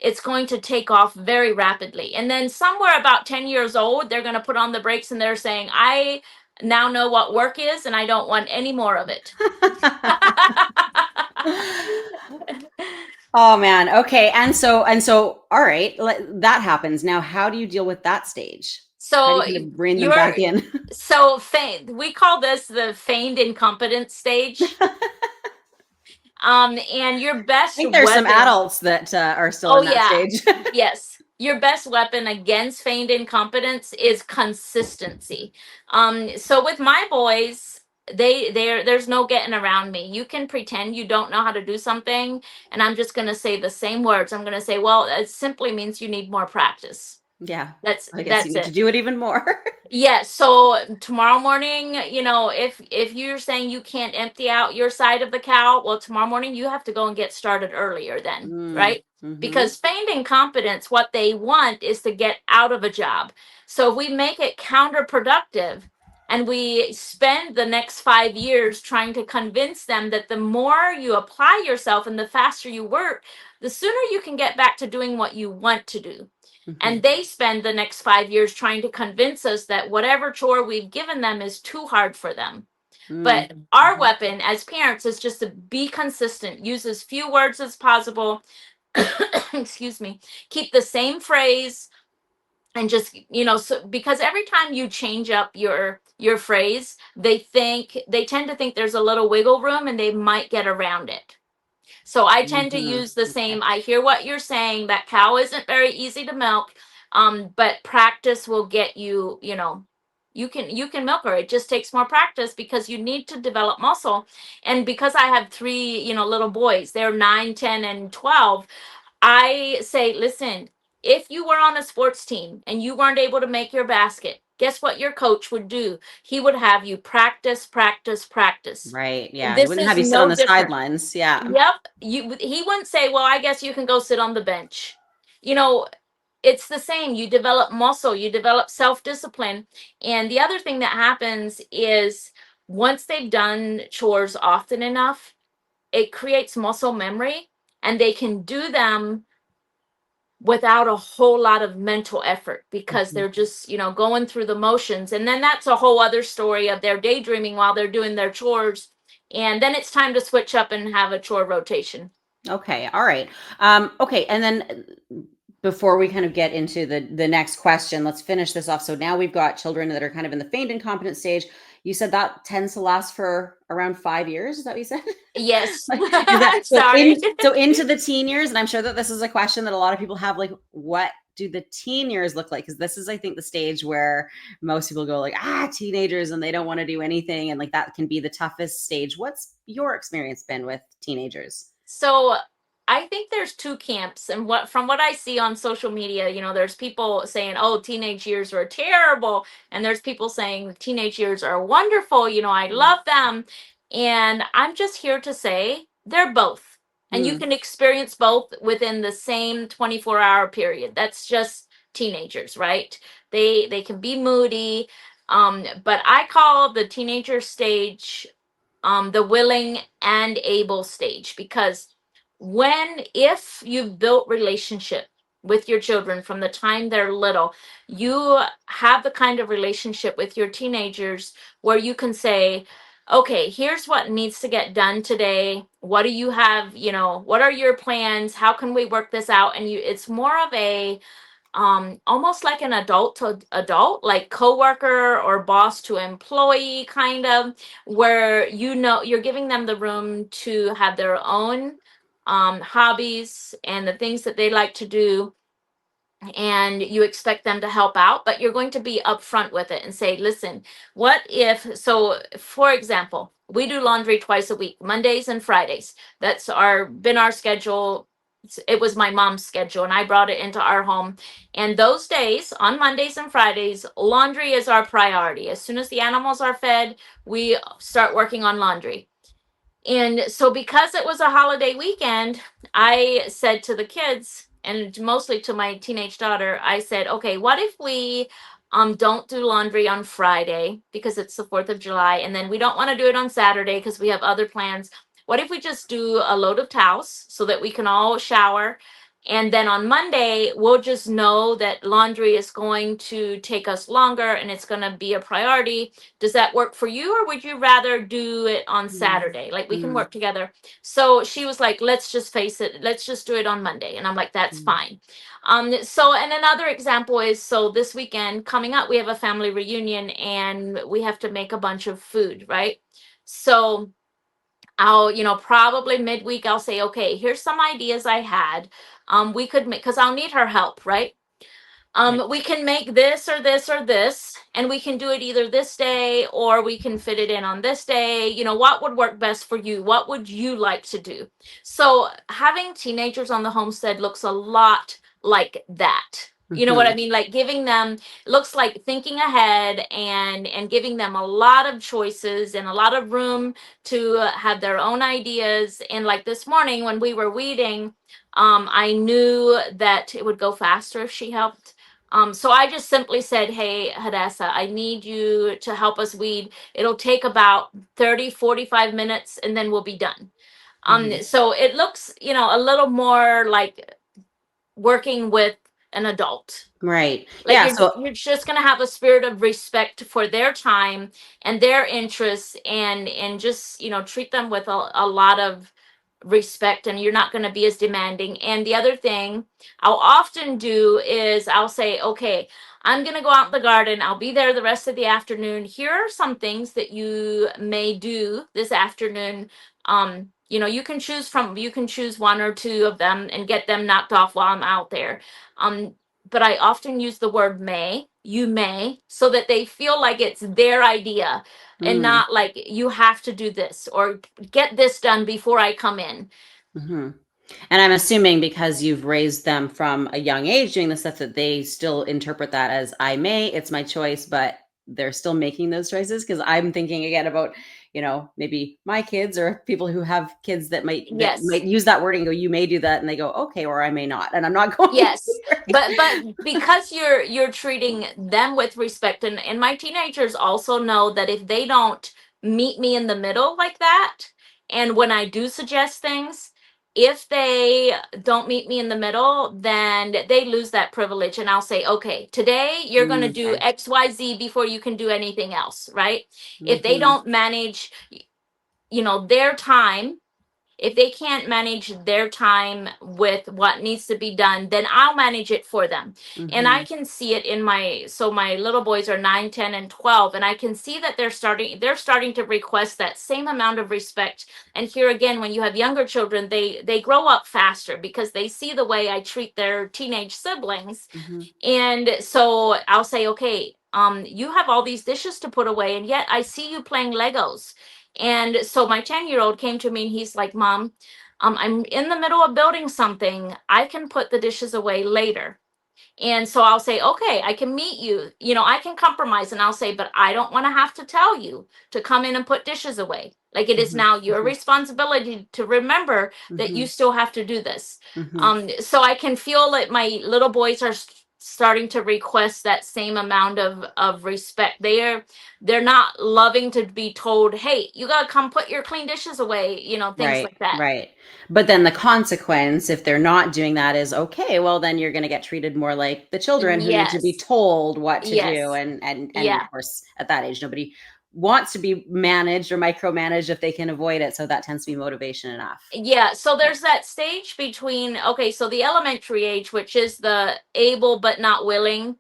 it's going to take off very rapidly. And then somewhere about 10 years old, they're going to put on the brakes and they're saying, I now know what work is and I don't want any more of it. Oh man. Okay. And so all right, that happens. Now, how do you deal with that stage? How do So you kind of bring them you're back in? we call this the feigned incompetence stage. And your I best think there's some weapon. adults that are still Oh in that yeah. stage. Yes. Your best weapon against feigned incompetence is consistency. So with my boys, there's no getting around me. You can pretend you don't know how to do something, and I'm just gonna say the same words. I'm gonna say, well, it simply means you need more practice. Yeah. That's I guess you that's need to it. do it even more. Yeah, so tomorrow morning, if you're saying you can't empty out your side of the cow, well, tomorrow morning you have to go and get started earlier then, Mm, right? mm-hmm. Because feigned incompetence, what they want is to get out of a job. So if we make it counterproductive and we spend the next 5 years trying to convince them that the more you apply yourself and the faster you work, the sooner you can get back to doing what you want to do. Mm-hmm. And they spend the next 5 years trying to convince us that whatever chore we've given them is too hard for them. Mm, But our mm-hmm. weapon as parents is just to be consistent, use as few words as possible. Excuse me. Keep the same phrase, and just so, because every time you change up your phrase, they tend to think there's a little wiggle room and they might get around it. So I tend to Mm-hmm. use the Okay. same. I hear what you're saying. That cow isn't very easy to milk, but practice will get you. You can milk her. It just takes more practice because you need to develop muscle. And because I have three, little boys, they're 9, 10, and 12. I say, listen, if you were on a sports team and you weren't able to make your basket, guess what your coach would do? He would have you practice, practice, practice. Right. Yeah. He This wouldn't have is you sit on no the different. sidelines. Yeah. Yep. He wouldn't say, well, I guess you can go sit on the bench. You know, it's the same. You develop muscle, you develop self-discipline. And the other thing that happens is once they've done chores often enough, it creates muscle memory and they can do them without a whole lot of mental effort because Mhm. they're just, going through the motions. And then that's a whole other story of their daydreaming while they're doing their chores. And then it's time to switch up and have a chore rotation. Okay. All right. Okay. And then before we kind of get into the next question, let's finish this off. So now we've got children that are kind of in the feigned incompetent stage. You said that tends to last for around 5 years. Is that what you said? Yes. Like, is that I'm so sorry. into the teen years? And I'm sure that this is a question that a lot of people have, like, what do the teen years look like? Because this is, I think, the stage where most people go like, teenagers, and they don't want to do anything. And like that can be the toughest stage. What's your experience been with teenagers? So I think there's two camps, and from what I see on social media, there's people saying, "Oh, teenage years are terrible," and there's people saying teenage years are wonderful. I love them, and I'm just here to say they're both, and you Mm, can experience both within the same 24-hour period. That's just teenagers, right? They can be moody, but I call the teenager stage the willing and able stage, because if you've built relationship with your children from the time they're little, you have the kind of relationship with your teenagers where you can say, okay, here's what needs to get done today. What do you have? What are your plans? How can we work this out? And it's more of a almost like an adult to adult, like coworker or boss to employee kind of, where you're giving them the room to have their own hobbies and the things that they like to do, and you expect them to help out, but you're going to be upfront with it and say, listen, what if, so for example, we do laundry twice a week, Mondays and Fridays. That's been our schedule. It was my mom's schedule and I brought it into our home. And those days, on Mondays and Fridays, laundry is our priority. As soon as the animals are fed, we start working on laundry. And so, because it was a holiday weekend, I said to the kids, and mostly to my teenage daughter, I said, okay, what if we don't do laundry on Friday because it's the 4th of July, and then we don't want to do it on Saturday because we have other plans. What if we just do a load of towels so that we can all shower? And then on Monday, we'll just know that laundry is going to take us longer and it's going to be a priority. Does that work for you, or would you rather do it on Saturday? Like, we can work together. So she was like, let's just face it. Let's just do it on Monday. And I'm like, that's fine. So, and another example is, so this weekend coming up, we have a family reunion and we have to make a bunch of food, right? So I'll, probably midweek, I'll say, okay, here's some ideas I had. We could make, because I'll need her help, right? We can make this or this or this, and we can do it either this day or we can fit it in on this day. What would work best for you? What would you like to do? So having teenagers on the homestead looks a lot like that. You know what I mean? Like, giving them, looks like thinking ahead and giving them a lot of choices and a lot of room to have their own ideas. And like this morning when we were weeding, I knew that it would go faster if she helped. So I just simply said, hey, Hadassah, I need you to help us weed. It'll take about 30, 45 minutes and then we'll be done. So it looks, a little more like working with an adult. Right. Like, Yeah. you're just going to have a spirit of respect for their time and their interests, and just, treat them with a lot of respect, and you're not going to be as demanding. And the other thing I'll often do is I'll say, okay, I'm going to go out in the garden. I'll be there the rest of the afternoon. Here are some things that you may do this afternoon. You can choose one or two of them and get them knocked off while I'm out there. But I often use the word you may, so that they feel like it's their idea and not like you have to do this or get this done before I come in. And I'm assuming because you've raised them from a young age doing the stuff, that they still interpret that as I may, it's my choice, but they're still making those choices. Because I'm thinking again about, maybe my kids or people who have kids that might use that wording, go, you may do that. And they go, okay, or I may not. And I'm not going. Yes. But because you're treating them with respect, and my teenagers also know that if they don't meet me in the middle like that, and when I do suggest things, if they don't meet me in the middle, then they lose that privilege. And I'll say, okay, today you're going to do XYZ before you can do anything else, right? If they don't manage, their time, if they can't manage their time with what needs to be done, then I'll manage it for them. And I can see it in my little boys are 9, 10, and 12. And I can see that they're starting to request that same amount of respect. And here again, when you have younger children, they grow up faster because they see the way I treat their teenage siblings. And so I'll say, okay, you have all these dishes to put away, and yet I see you playing Legos. And so my 10-year-old came to me and he's like, Mom, I'm in the middle of building something. I can put the dishes away later. And so I'll say, okay, I can meet you. I can compromise. And I'll say, but I don't want to have to tell you to come in and put dishes away. Like, it is now your responsibility to remember that you still have to do this. So I can feel that my little boys are starting to request that same amount of respect. They're not loving to be told, hey, you gotta come put your clean dishes away, things like that. Right. But then the consequence, if they're not doing that, is, okay, well, then you're going to get treated more like the children who need to be told what to do. And of course, at that age, nobody wants to be managed or micromanaged if they can avoid it. So that tends to be motivation enough. Yeah, so there's that stage between, okay, so the elementary age, which is the able but not willing,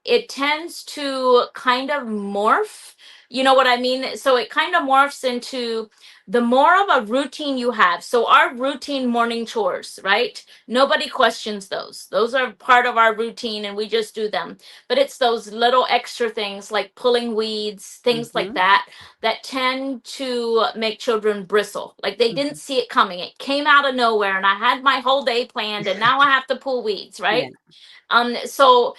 it tends to kind of morph. You know what I mean? So it kind of morphs into the more of a routine you have. So our routine morning chores, right? Nobody questions those. Those are part of our routine and we just do them. But it's those little extra things like pulling weeds, things like that tend to make children bristle. Like they didn't see it coming. It came out of nowhere and I had my whole day planned and now I have to pull weeds, right? So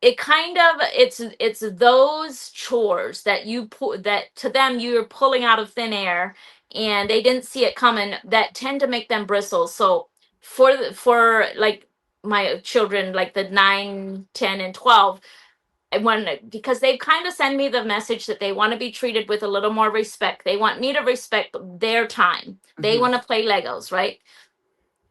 it kind of it's those chores that you put that to them you're pulling out of thin air and they didn't see it coming that tend to make them bristle. So for like my children like the 9, 10, and 12, when because they kind of send me the message that they want to be treated with a little more respect. They want me to respect their time. They want to play Legos, right?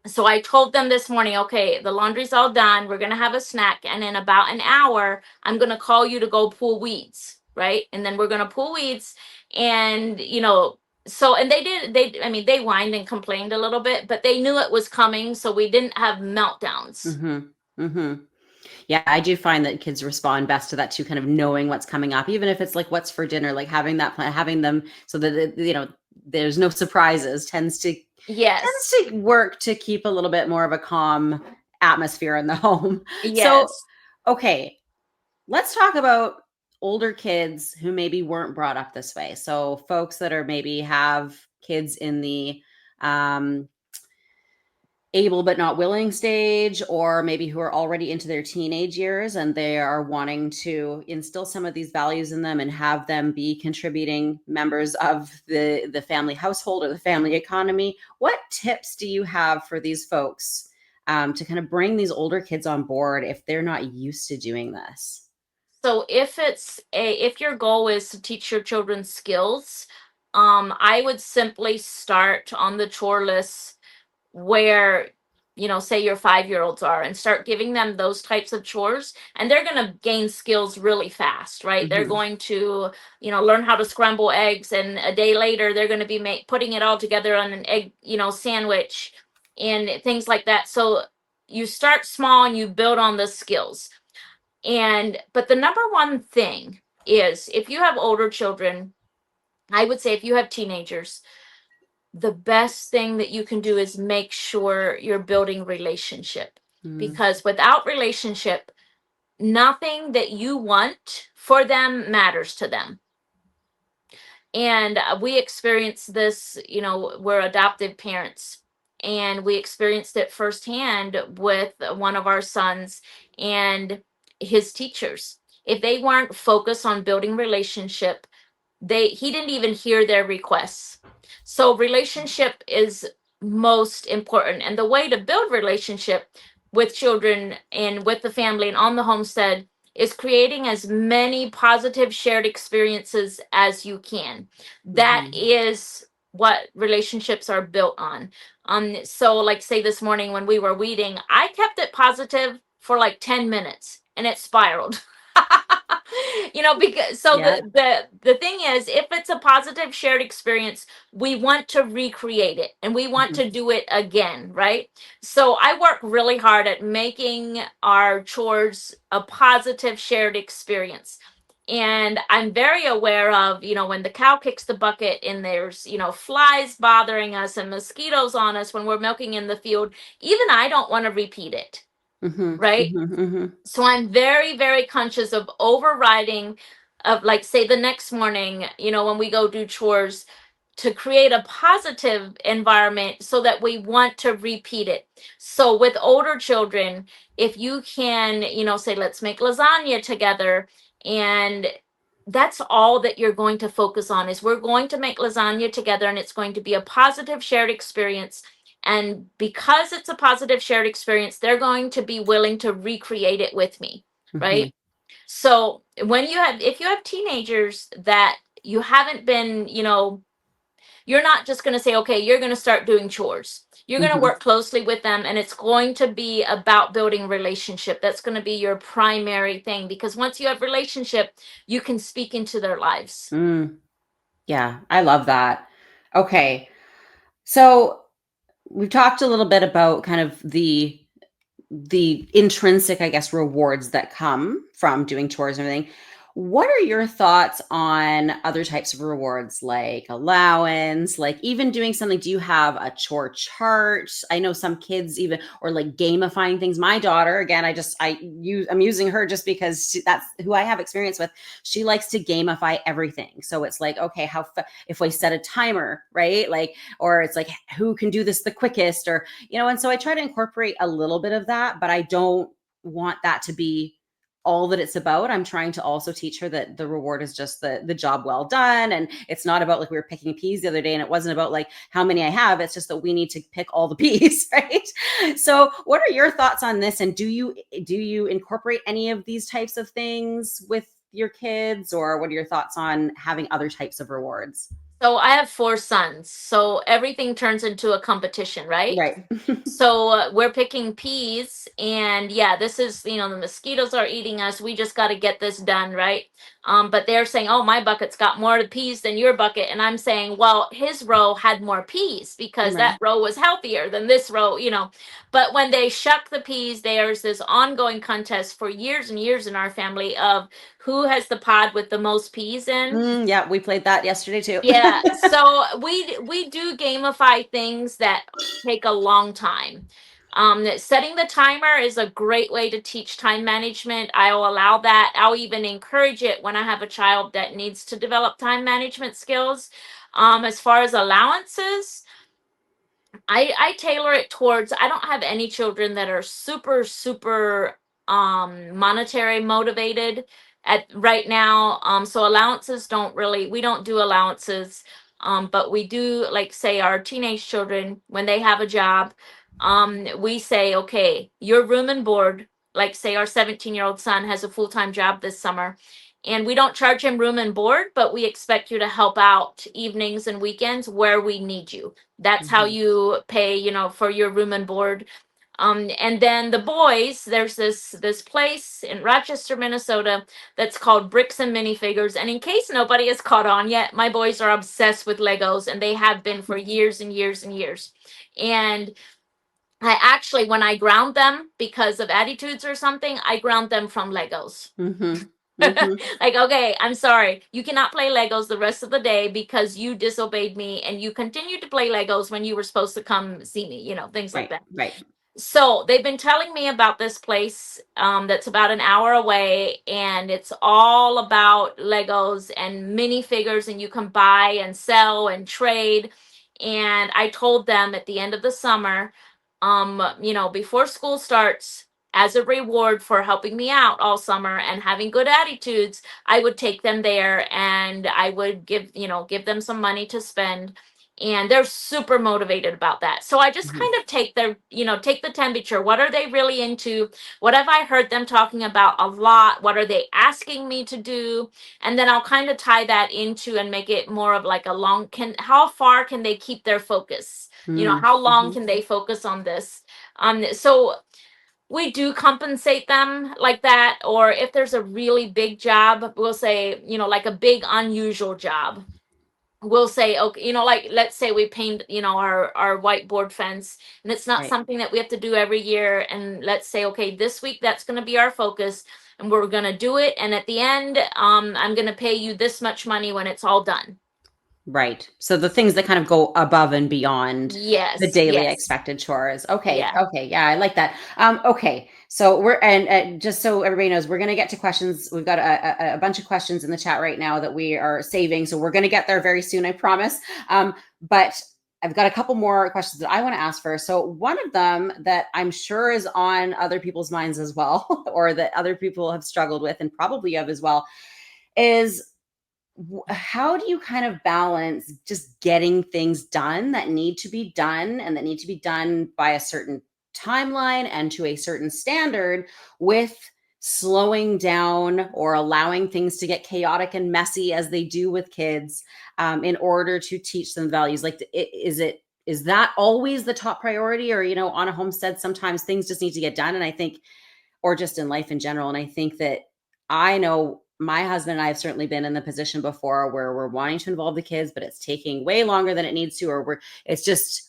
So I told them this morning, okay, the laundry's all done. We're going to have a snack. And in about an hour, I'm going to call you to go pull weeds, right? And then we're going to pull weeds. And, so, and I mean, they whined and complained a little bit, but they knew it was coming. So we didn't have meltdowns. Yeah, I do find that kids respond best to that too, kind of knowing what's coming up, even if it's like what's for dinner, like having that plan, having them so that, there's no surprises tends to work to keep a little bit more of a calm atmosphere in the home. Yes. So, okay, let's talk about older kids who maybe weren't brought up this way. So folks that are maybe have kids in the able but not willing stage, or maybe who are already into their teenage years and they are wanting to instill some of these values in them and have them be contributing members of the family household or the family economy. What tips do you have for these folks to kind of bring these older kids on board if they're not used to doing this? So if your goal is to teach your children skills, I would simply start on the chore list where say your 5-year-olds are and start giving them those types of chores and they're going to gain skills really fast, right? They're going to learn how to scramble eggs and a day later they're going to be putting it all together on an egg sandwich and things like that. So you start small and you build on the skills. But the number one thing is if you have older children, I would say if you have teenagers, the best thing that you can do is make sure you're building relationship, because without relationship, nothing that you want for them matters to them. And we experienced this, we're adoptive parents, and we experienced it firsthand with one of our sons and his teachers. If they weren't focused on building relationship, he didn't even hear their requests. So relationship is most important. And the way to build relationship with children and with the family and on the homestead is creating as many positive shared experiences as you can. That is what relationships are built on. So like say this morning when we were weeding, I kept it positive for like 10 minutes and it spiraled. Because the thing is, if it's a positive shared experience, we want to recreate it and we want to do it again, right? So I work really hard at making our chores a positive shared experience. And I'm very aware of, when the cow kicks the bucket and there's, flies bothering us and mosquitoes on us when we're milking in the field, even I don't want to repeat it. Right? So I'm very, very conscious of overriding of like, say the next morning, when we go do chores, to create a positive environment so that we want to repeat it. So with older children, if you can, say, let's make lasagna together, and that's all that you're going to focus on is we're going to make lasagna together and it's going to be a positive shared experience. And because it's a positive shared experience, they're going to be willing to recreate it with me, right? So if you have teenagers that you haven't been, you're not just going to say, okay, you're going to start doing chores. You're going to work closely with them, and it's going to be about building relationship. That's going to be your primary thing, because once you have relationship, you can speak into their lives. Yeah, I love that. Okay. So we've talked a little bit about kind of the intrinsic, I guess, rewards that come from doing chores and everything. What are your thoughts on other types of rewards, like allowance, like even doing something? Do you have a chore chart? I know some kids even, or like gamifying things. My daughter, again, I'm using her just because that's who I have experience with. She likes to gamify everything. So it's like, okay, if we set a timer, right? Like, or it's like, who can do this the quickest, or, and so I try to incorporate a little bit of that, but I don't want that to be all that it's about. I'm trying to also teach her that the reward is just the job well done. And it's not about, like, we were picking peas the other day, and it wasn't about like how many I have. It's just that we need to pick all the peas, right? So what are your thoughts on this? And do you incorporate any of these types of things with your kids, or what are your thoughts on having other types of rewards? So I have 4 sons, so everything turns into a competition, right? Right. So we're picking peas, and yeah, this is, the mosquitoes are eating us. We just got to get this done, right? But they're saying, oh, my bucket's got more peas than your bucket. And I'm saying, well, his row had more peas because Right. that row was healthier than this row. But when they shuck the peas, there's this ongoing contest for years and years in our family of who has the pod with the most peas in. Yeah, we played that yesterday too. Yeah, so we do gamify things that take a long time. Setting the timer is a great way to teach time management. I'll allow that. I'll even encourage it when I have a child that needs to develop time management skills. As far as allowances, I tailor it towards, I don't have any children that are super, super monetary motivated at right now. So allowances we don't do allowances. But we do, like, say, our teenage children, when they have a job, we say, okay, your room and board, like, say our 17-year-old son has a full-time job this summer, and we don't charge him room and board, but we expect you to help out evenings and weekends where we need you. That's how you pay, for your room and board. And then the boys, there's this place in Rochester, Minnesota, that's called Bricks and Minifigures. And in case nobody has caught on yet, my boys are obsessed with Legos, and they have been for years and years and years. And I actually, when I ground them because of attitudes or something, I ground them from Legos. Like, okay, I'm sorry, you cannot play Legos the rest of the day because you disobeyed me, and you continued to play Legos when you were supposed to come see me, things like that. Right. So they've been telling me about this place that's about an hour away, and it's all about Legos and minifigures, and you can buy and sell and trade. And I told them at the end of the summer, before school starts, as a reward for helping me out all summer and having good attitudes, I would take them there, and I would give them some money to spend. And they're super motivated about that. So I just kind of take the temperature. What are they really into? What have I heard them talking about a lot? What are they asking me to do? And then I'll kind of tie that into and make it more of like how far can they keep their focus? How long can they focus on this? So we do compensate them like that. Or if there's a really big job, we'll say, like a big unusual job, we'll say, okay, like, let's say we paint, our whiteboard fence, and it's not Right. something that we have to do every year. And let's say, okay, this week that's going to be our focus, and we're going to do it. And at the end, I'm going to pay you this much money when it's all done. Right. So the things that kind of go above and beyond the Yes, daily yes. expected chores. Okay. Yeah. Okay. Yeah, I like that. Okay. So and just so everybody knows, we're going to get to questions. We've got a bunch of questions in the chat right now that we are saving. So we're going to get there very soon, I promise. But I've got a couple more questions that I want to ask first. So one of them that I'm sure is on other people's minds as well, or that other people have struggled with, and probably you have as well, is how do you kind of balance just getting things done that need to be done, and that need to be done by a certain timeline and to a certain standard, with slowing down or allowing things to get chaotic and messy as they do with kids, in order to teach them values? Like, is that always the top priority? Or, on a homestead, sometimes things just need to get done. And I think, or just in life in general. And I think that, I know my husband and I have certainly been in the position before where we're wanting to involve the kids, but it's taking way longer than it needs to, or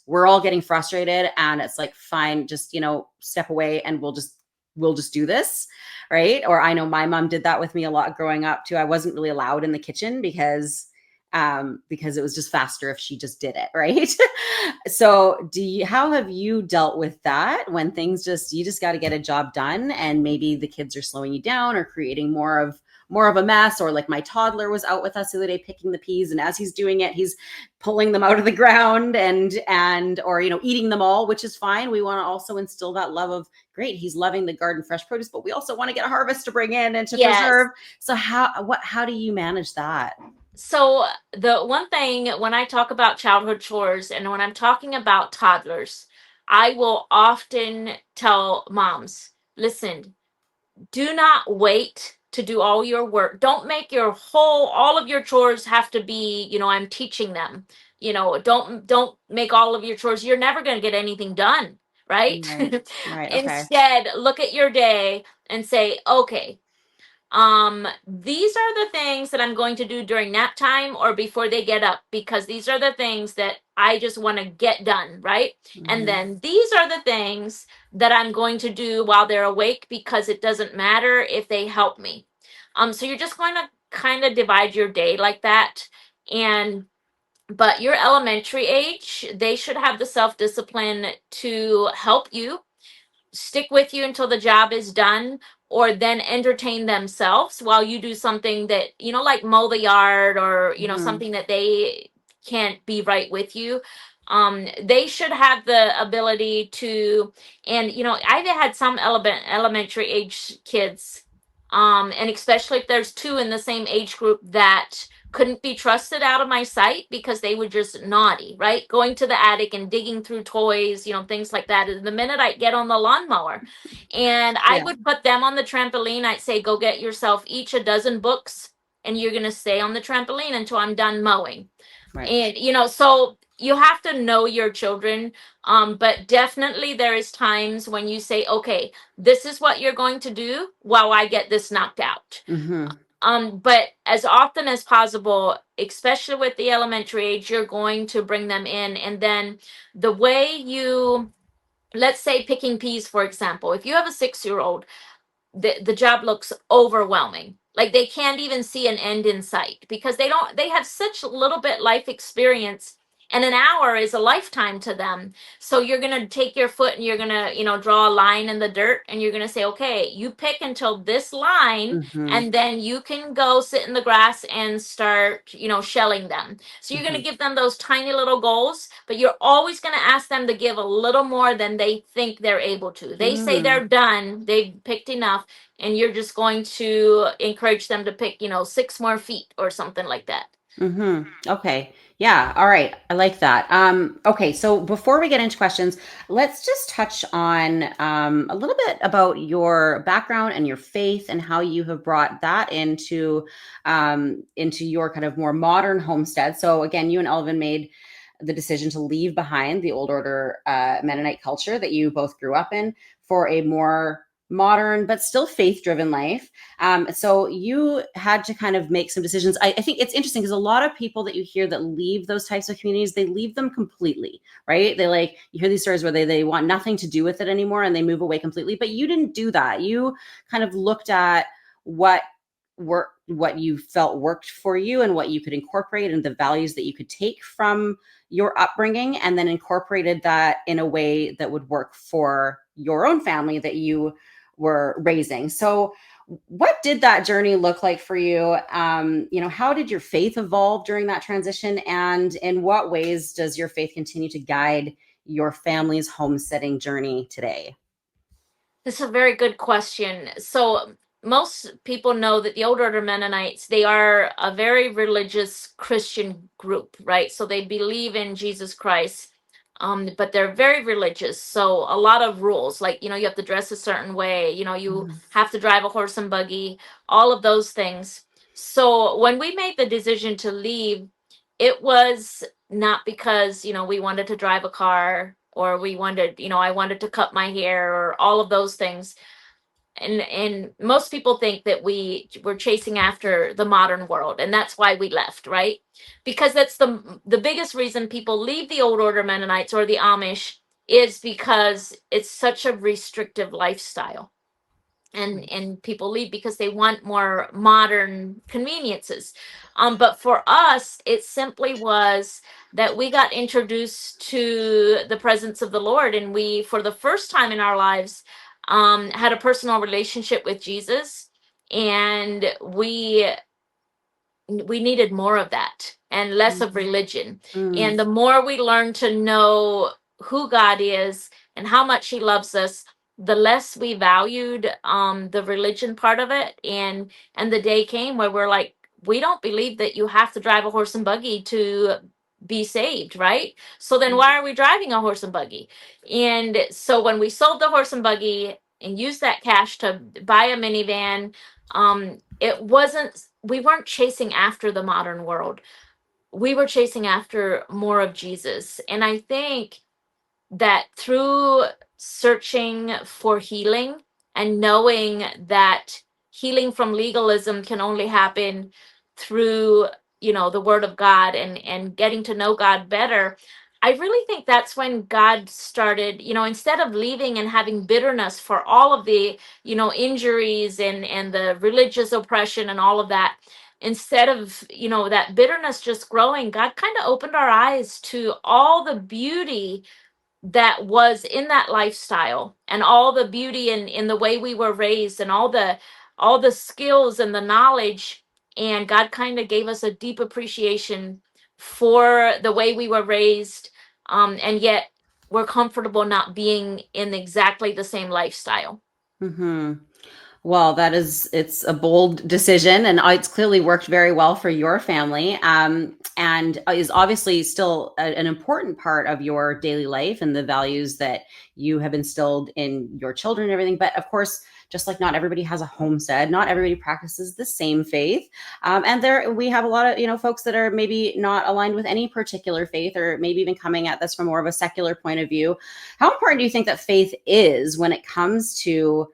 we're all getting frustrated, and it's like, fine, just, step away and we'll just do this. Right. Or I know my mom did that with me a lot growing up too. I wasn't really allowed in the kitchen because it was just faster if she just did it. Right. So how have you dealt with that when you just got to get a job done, and maybe the kids are slowing you down or creating more of a mess? Or like, my toddler was out with us the other day picking the peas, and as he's doing it, he's pulling them out of the ground or eating them all, which is fine. We want to also instill that love of, great, he's loving the garden fresh produce, but we also want to get a harvest to bring in and to preserve. So how do you manage that? So the one thing when I talk about childhood chores and when I'm talking about toddlers, I will often tell moms, listen, do not wait to do all your work. Don't make all of your chores have to be, I'm teaching them. Don't make all of your chores. You're never going to get anything done, right? Right. Okay. Instead, look at your day and say, okay, these are the things that I'm going to do during nap time or before they get up, because these are the things that I just want to get done, right? And then these are the things that I'm going to do while they're awake, because it doesn't matter if they help me. So you're just going to kind of divide your day like that. But your elementary age, they should have the self-discipline to help you stick with you until the job is done, or then entertain themselves while you do something that, like mow the yard, or, something that they can't be right with you. They should have the ability to, and, I've had some elementary age kids, and especially if there's two in the same age group that couldn't be trusted out of my sight because they were just naughty, right? Going to the attic and digging through toys, things like that. The minute I get on the lawnmower, and I would put them on the trampoline, I'd say, go get yourself each a dozen books, and you're going to stay on the trampoline until I'm done mowing. Right. And, so you have to know your children. But definitely there is times when you say, okay, this is what you're going to do while I get this knocked out. But as often as possible, especially with the elementary age, you're going to bring them in. And then the way let's say picking peas, for example, if you have a 6-year-old, the job looks overwhelming. Like they can't even see an end in sight because they have such little bit life experience, and an hour is a lifetime to them. So you're going to take your foot and you're going to, draw a line in the dirt, and you're going to say, okay, you pick until this line, and then you can go sit in the grass and start, shelling them. So you're going to give them those tiny little goals, but you're always going to ask them to give a little more than they think they're able to. They say they're done, they've picked enough, and you're just going to encourage them to pick, 6 more feet or something like that. Okay. Yeah. All right. I like that. Okay. So before we get into questions, let's just touch on a little bit about your background and your faith and how you have brought that into your kind of more modern homestead. So again, you and Elvin made the decision to leave behind the Old Order Mennonite culture that you both grew up in for a more modern but still faith-driven life. So you had to kind of make some decisions. I think it's interesting because a lot of people that you hear that leave those types of communities, they leave them completely, right? You hear these stories where they want nothing to do with it anymore and they move away completely. But you didn't do that. You kind of looked at what you felt worked for you and what you could incorporate and the values that you could take from your upbringing, and then incorporated that in a way that would work for your own family that you were raising. So what did that journey look like for you? How did your faith evolve during that transition? And in what ways does your faith continue to guide your family's homesteading journey today? This is a very good question. So most people know that the Old Order Mennonites, they are a very religious Christian group, right? So they believe in Jesus Christ. but they're very religious. So a lot of rules, like, you have to dress a certain way, you have to drive a horse and buggy, all of those things. So when we made the decision to leave, it was not because, we wanted to drive a car, or we wanted, I wanted to cut my hair, or all of those things. And most people think that we were chasing after the modern world, and that's why we left, right? Because that's the biggest reason people leave the Old Order Mennonites or the Amish, is because it's such a restrictive lifestyle. And people leave because they want more modern conveniences. But for us, it simply was that we got introduced to the presence of the Lord, and we, for the first time in our lives, had a personal relationship with Jesus. And we needed more of that and less of religion. And the more we learn to know who God is and how much he loves us, the less we valued the religion part of it. And the day came where we're like, we don't believe that you have to drive a horse and buggy to be saved, right? So then why are we driving a horse and buggy? And so when we sold the horse and buggy and used that cash to buy a minivan, we weren't chasing after the modern world. We were chasing after more of Jesus. And I think that through searching for healing and knowing that healing from legalism can only happen through, the word of God, and getting to know God better, I really think that's when God started, instead of leaving and having bitterness for all of the, injuries and the religious oppression and all of that. Instead of, that bitterness just growing, God kind of opened our eyes to all the beauty that was in that lifestyle, and all the beauty in the way we were raised, and all the skills and the knowledge. And God kind of gave us a deep appreciation for the way we were raised, and yet we're comfortable not being in exactly the same lifestyle. Well, it's a bold decision, and it's clearly worked very well for your family, and is obviously still an important part of your daily life and the values that you have instilled in your children and everything. But of course, just like not everybody has a homestead, not everybody practices the same faith. And we have a lot of, folks that are maybe not aligned with any particular faith, or maybe even coming at this from more of a secular point of view. How important do you think that faith is when it comes to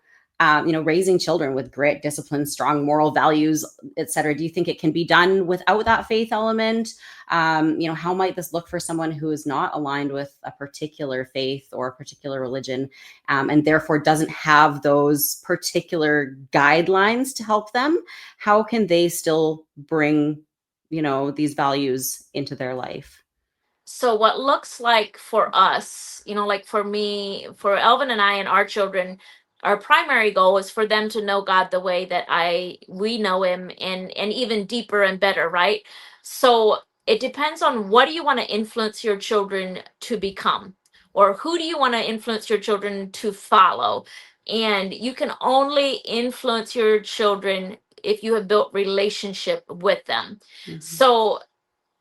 raising children with grit, discipline, strong moral values, et cetera? Do you think it can be done without that faith element? How might this look for someone who is not aligned with a particular faith or a particular religion, and therefore doesn't have those particular guidelines to help them? How can they still bring, these values into their life? So what looks like for us, like for me, for Elvin and I and our children, our primary goal is for them to know God the way that we know him, and even deeper and better, right? So it depends on, what do you want to influence your children to become, or who do you want to influence your children to follow? And you can only influence your children if you have built relationship with them. So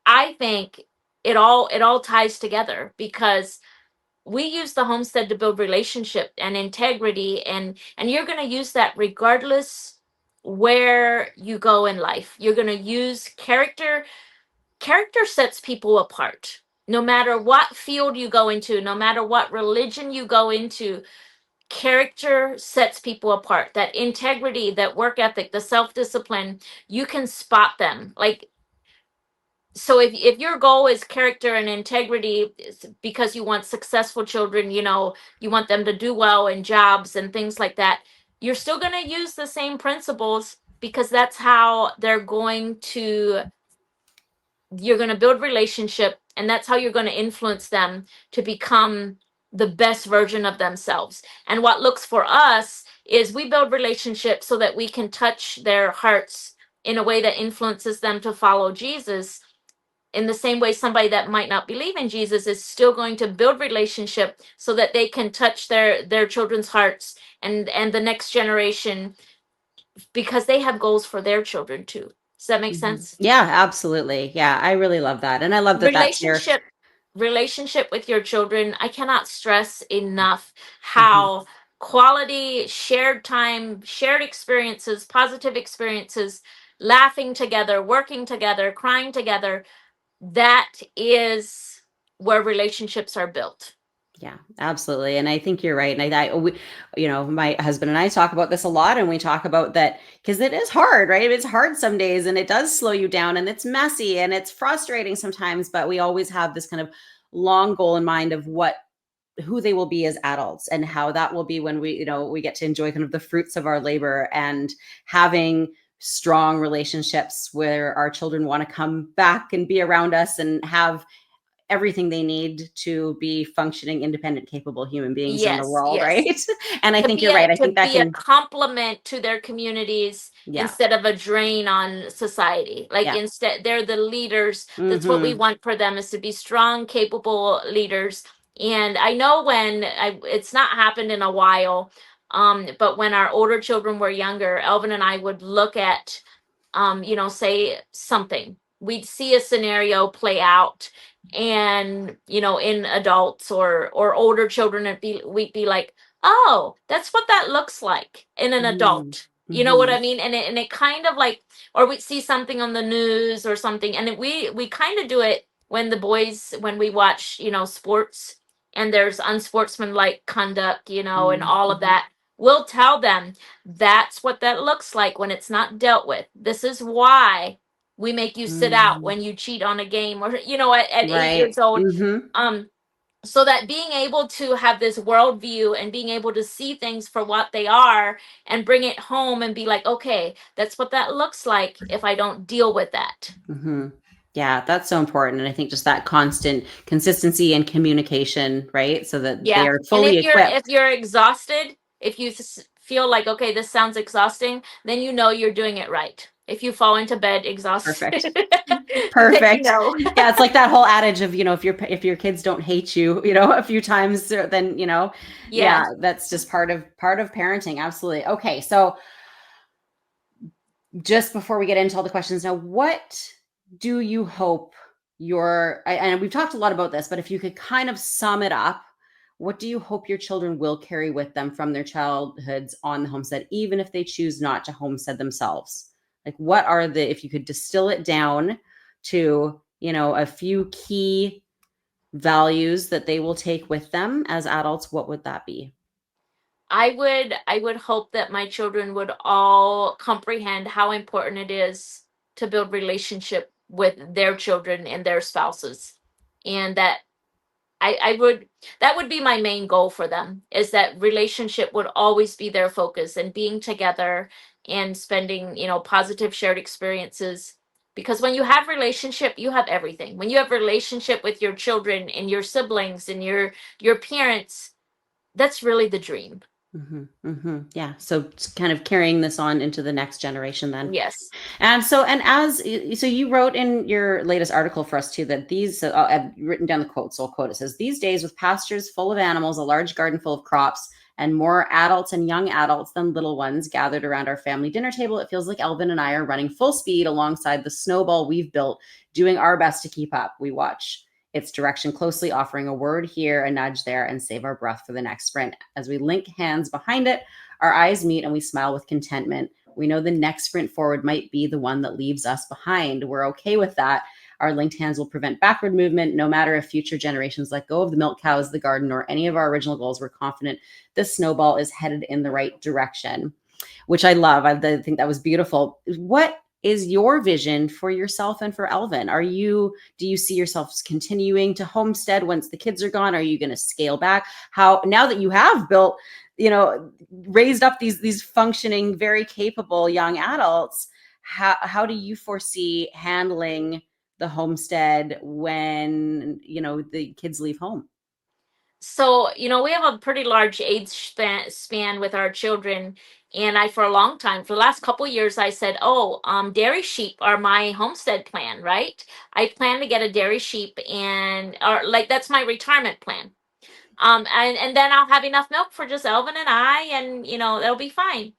I think it all ties together, because we use the homestead to build relationship and integrity, and you're going to use that regardless where you go in life. You're going to use character. Character sets people apart. No matter what field you go into, no matter what religion you go into, character sets people apart. That integrity, that work ethic, the self-discipline, you can spot them. Like, so if your goal is character and integrity, because you want successful children, you want them to do well in jobs and things like that, you're still going to use the same principles, because that's how you're going to build relationship, and that's how you're going to influence them to become the best version of themselves. And what looks for us is, we build relationships so that we can touch their hearts in a way that influences them to follow Jesus. In the same way, somebody that might not believe in Jesus is still going to build relationship so that they can touch their children's hearts, and the next generation, because they have goals for their children too. Does that make sense? Yeah, absolutely. Yeah, I really love that. And I love that that's your Relationship. relationship with your children, I cannot stress enough Mhm. how quality shared time, shared experiences, positive experiences, laughing together, working together, crying together, that is where relationships are built. Yeah, absolutely. And I think you're right. And my husband and I talk about this a lot, and we talk about that because it is hard, right? It's hard some days, and it does slow you down, and it's messy and it's frustrating sometimes, but we always have this kind of long goal in mind of who they will be as adults and how that will be when we get to enjoy kind of the fruits of our labor and having strong relationships where our children want to come back and be around us and have everything they need to be functioning, independent, capable human beings in the Yes, world, yes. right? And I think you're right. I To think that be a can, complement to their communities yeah, instead of a drain on society. Like yeah. instead, they're the leaders. That's what we Hmm. want for them, is to be strong, capable leaders. And I know it's not happened in a while, but when our older children were younger, Elvin and I would look at, say something. We'd see a scenario play out, and in adults or older children, we'd be like, oh, that's what that looks like in an adult. You know what Hmm. I mean? And it kind of like, or we'd see something on the news or something, and we kind of do it when we watch, sports, and there's unsportsmanlike conduct, and all of Hmm. that. We'll tell them that's what that looks like when it's not dealt with. This is why we make you sit out Hmm. when you cheat on a game, or at 8 years Right. old. Hmm. um so that being able to have this worldview and being able to see things for what they are and bring it home and be like, okay, that's what that looks like if I don't deal with that. Hmm. Yeah, that's so important. And I think just that constant consistency and communication, right? So that they Yeah. are And fully if equipped. you're exhausted, if you feel like, okay, this sounds exhausting, then you're doing it right. If you fall into bed Perfect. exhausted, then you Perfect. know. Yeah, it's like that whole adage of, if your kids don't hate you, a few times, then, yeah, Yeah. that's just part of parenting. Absolutely. Okay, so just before we get into all the questions now, what do you hope and we've talked a lot about this, but if you could kind of sum it up, what do you hope your children will carry with them from their childhoods on the homestead, even if they choose not to homestead themselves? Like, what are if you could distill it down to, a few key values that they will take with them as adults, what would that be? I would hope that my children would all comprehend how important it is to build relationship with their children and their spouses. And that I would that would be my main goal for them, is that relationship would always be their focus, and being together and spending, positive shared experiences. Because when you have relationship, you have everything. When you have relationship with your children and your siblings and your parents, that's really the dream. Hmm. Hmm. Yeah. So it's kind of carrying this on into the next generation then. Yes. And so you wrote in your latest article for us too that I've written down the quote. So I'll quote. It says, "These days, with pastures full of animals, a large garden full of crops, and more adults and young adults than little ones gathered around our family dinner table, it feels like Elvin and I are running full speed alongside the snowball we've built, doing our best to keep up. We watch its direction closely, offering a word here, a nudge there, and save our breath for the next sprint. As we link hands behind it, our eyes meet and we smile with contentment. We know the next sprint forward might be the one that leaves us behind. We're okay with that. Our linked hands will prevent backward movement. No matter if future generations let go of the milk cows, the garden, or any of our original goals, we're confident this snowball is headed in the right direction," which I love. I think that was beautiful. What is your vision for yourself and for Elvin? Do you see yourselves continuing to homestead once the kids are gone? Are you going to scale back? How, now that you have built, raised up these functioning, very capable young adults, how do you foresee handling the homestead when, the kids leave home? So, we have a pretty large age span with our children. And for a long time, for the last couple years, I said, oh, dairy sheep are my homestead plan, right? I plan to get a dairy sheep, or like, that's my retirement plan. And then I'll have enough milk for just Elvin and I, and, it'll be fine.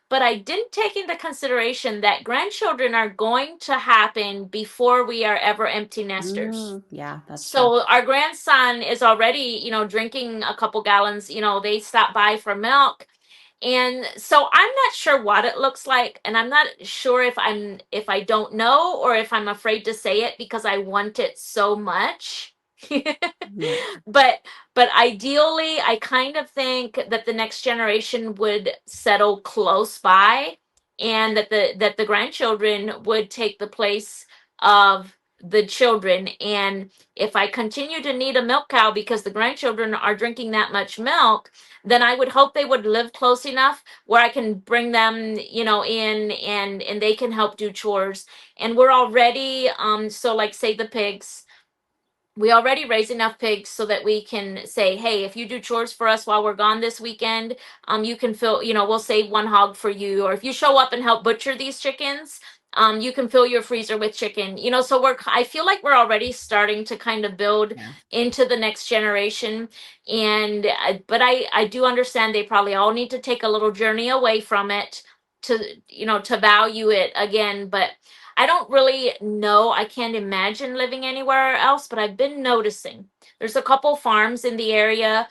but I didn't take into consideration that grandchildren are going to happen before we are ever empty nesters. Yeah, that's true. So our grandson is already, drinking a couple gallons, they stop by for milk. And so I'm not sure what it looks like, and I'm not sure if I don't know or if I'm afraid to say it because I want it so much. Right. but but ideally I kind of think that the next generation would settle close by, and that the grandchildren would take the place of the children. And if I continue to need a milk cow because the grandchildren are drinking that much milk, then I would hope they would live close enough where I can bring them, in, and they can help do chores. And we're already so like say the pigs, we already raise enough pigs so that we can say, hey, if you do chores for us while we're gone this weekend, you can fill, we'll save one hog for you. Or if you show up and help butcher these chickens, you can fill your freezer with chicken. So I feel like we're already starting to kind of build Yeah. into the next generation. And but I do understand they probably all need to take a little journey away from it to value it again. But I don't really know. I can't imagine living anywhere else, but I've been noticing there's a couple farms in the area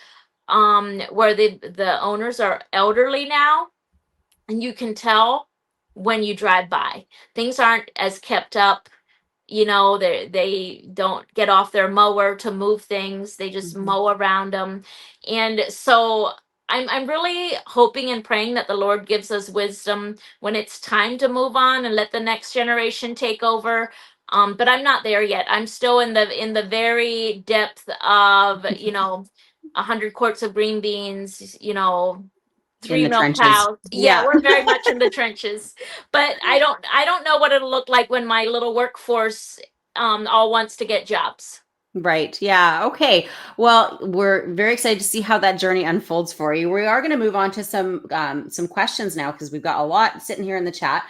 where the owners are elderly now, and you can tell when you drive by. Things aren't as kept up. They don't get off their mower to move things. They just mow around them. And so I'm really hoping and praying that the Lord gives us wisdom when it's time to move on and let the next generation take over. But I'm not there yet. I'm still in the very depth of 100 quarts of green beans, In 3 the milk trenches. cows. Yeah, Yeah. we're very much in the trenches. But I don't know what it'll look like when my little workforce all wants to get jobs. Right. Yeah. Okay. Well, we're very excited to see how that journey unfolds for you. We are going to move on to some questions now because we've got a lot sitting here in the chat.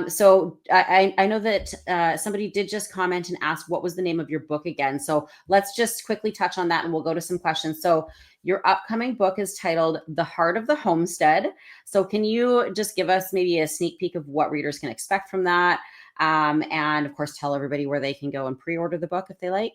So I know that somebody did just comment and ask what was the name of your book again. So let's just quickly touch on that and we'll go to some questions. So your upcoming book is titled The Heart of the Homestead. So can you just give us maybe a sneak peek of what readers can expect from that? And of course, tell everybody where they can go and pre-order the book if they like.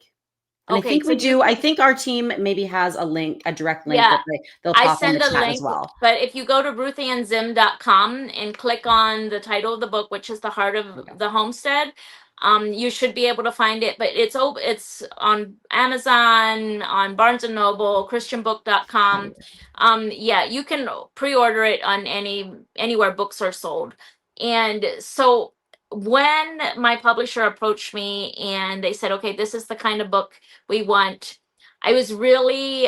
And I Okay, think so we do. I think our team maybe has a direct link yeah, that they'll I pop in the send a chat as link, well. but if you go to RuthAnnZim.com and click on the title of the book, which is The Heart of the Homestead, you should be able to find it. But it's on Amazon, on Barnes and Noble, ChristianBook.com. Yeah, you can pre-order it on anywhere books are sold. And so when my publisher approached me and they said, okay, this is the kind of book we want, I was really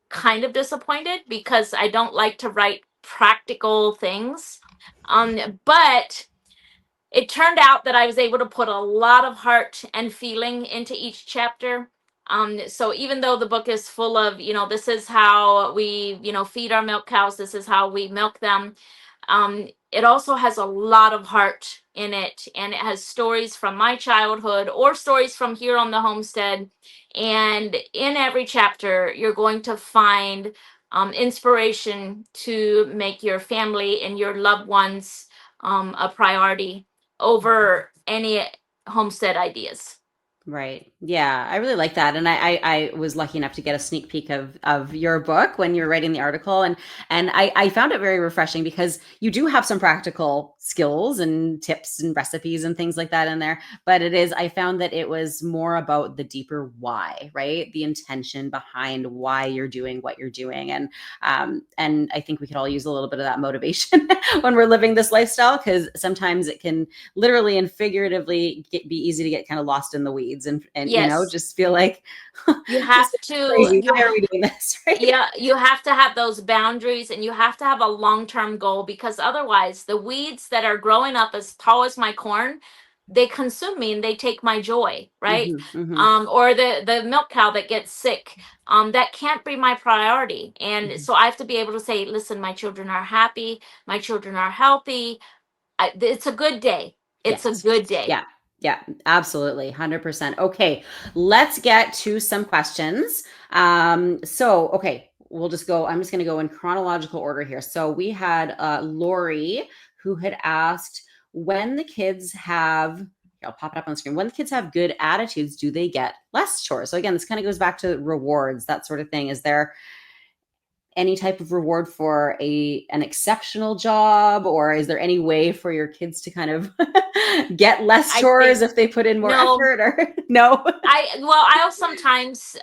kind of disappointed because I don't like to write practical things. But it turned out that I was able to put a lot of heart and feeling into each chapter. So even though the book is full of, this is how we, feed our milk cows, this is how we milk them, it also has a lot of heart in it, and it has stories from my childhood or stories from here on the homestead. And in every chapter, you're going to find inspiration to make your family and your loved ones a priority over any homestead ideas. Right. Yeah, I really like that. And I was lucky enough to get a sneak peek of your book when you were writing the article. And I found it very refreshing because you do have some practical skills and tips and recipes and things like that in there. But I found that it was more about the deeper why, right? The intention behind why you're doing what you're doing. And I think we could all use a little bit of that motivation when we're living this lifestyle, because sometimes it can literally and figuratively be easy to get kind of lost in the weeds and Yes, just feel like you this have is to. crazy. Why are we doing this? Right? Yeah, you have to have those boundaries, and you have to have a long-term goal, because otherwise the weeds that are growing up as tall as my corn, they consume me and they take my joy, right? Hmm. Hmm. Or the milk cow that gets sick, that can't be my priority. And Hmm. so I have to be able to say, listen, my children are happy, my children are healthy. It's a good day. It's a Yes. good day. Yeah. Yeah, absolutely. 100%. Okay. Let's get to some questions. So, okay, I'm just going to go in chronological order here. So we had Lori who had asked, when the kids have, I'll pop it up on the screen, when the kids have good attitudes, do they get less chores? So again, this kind of goes back to rewards, that sort of thing. Is there any type of reward for an exceptional job, or is there any way for your kids to kind of get less chores if they put in more effort? Or no? I'll sometimes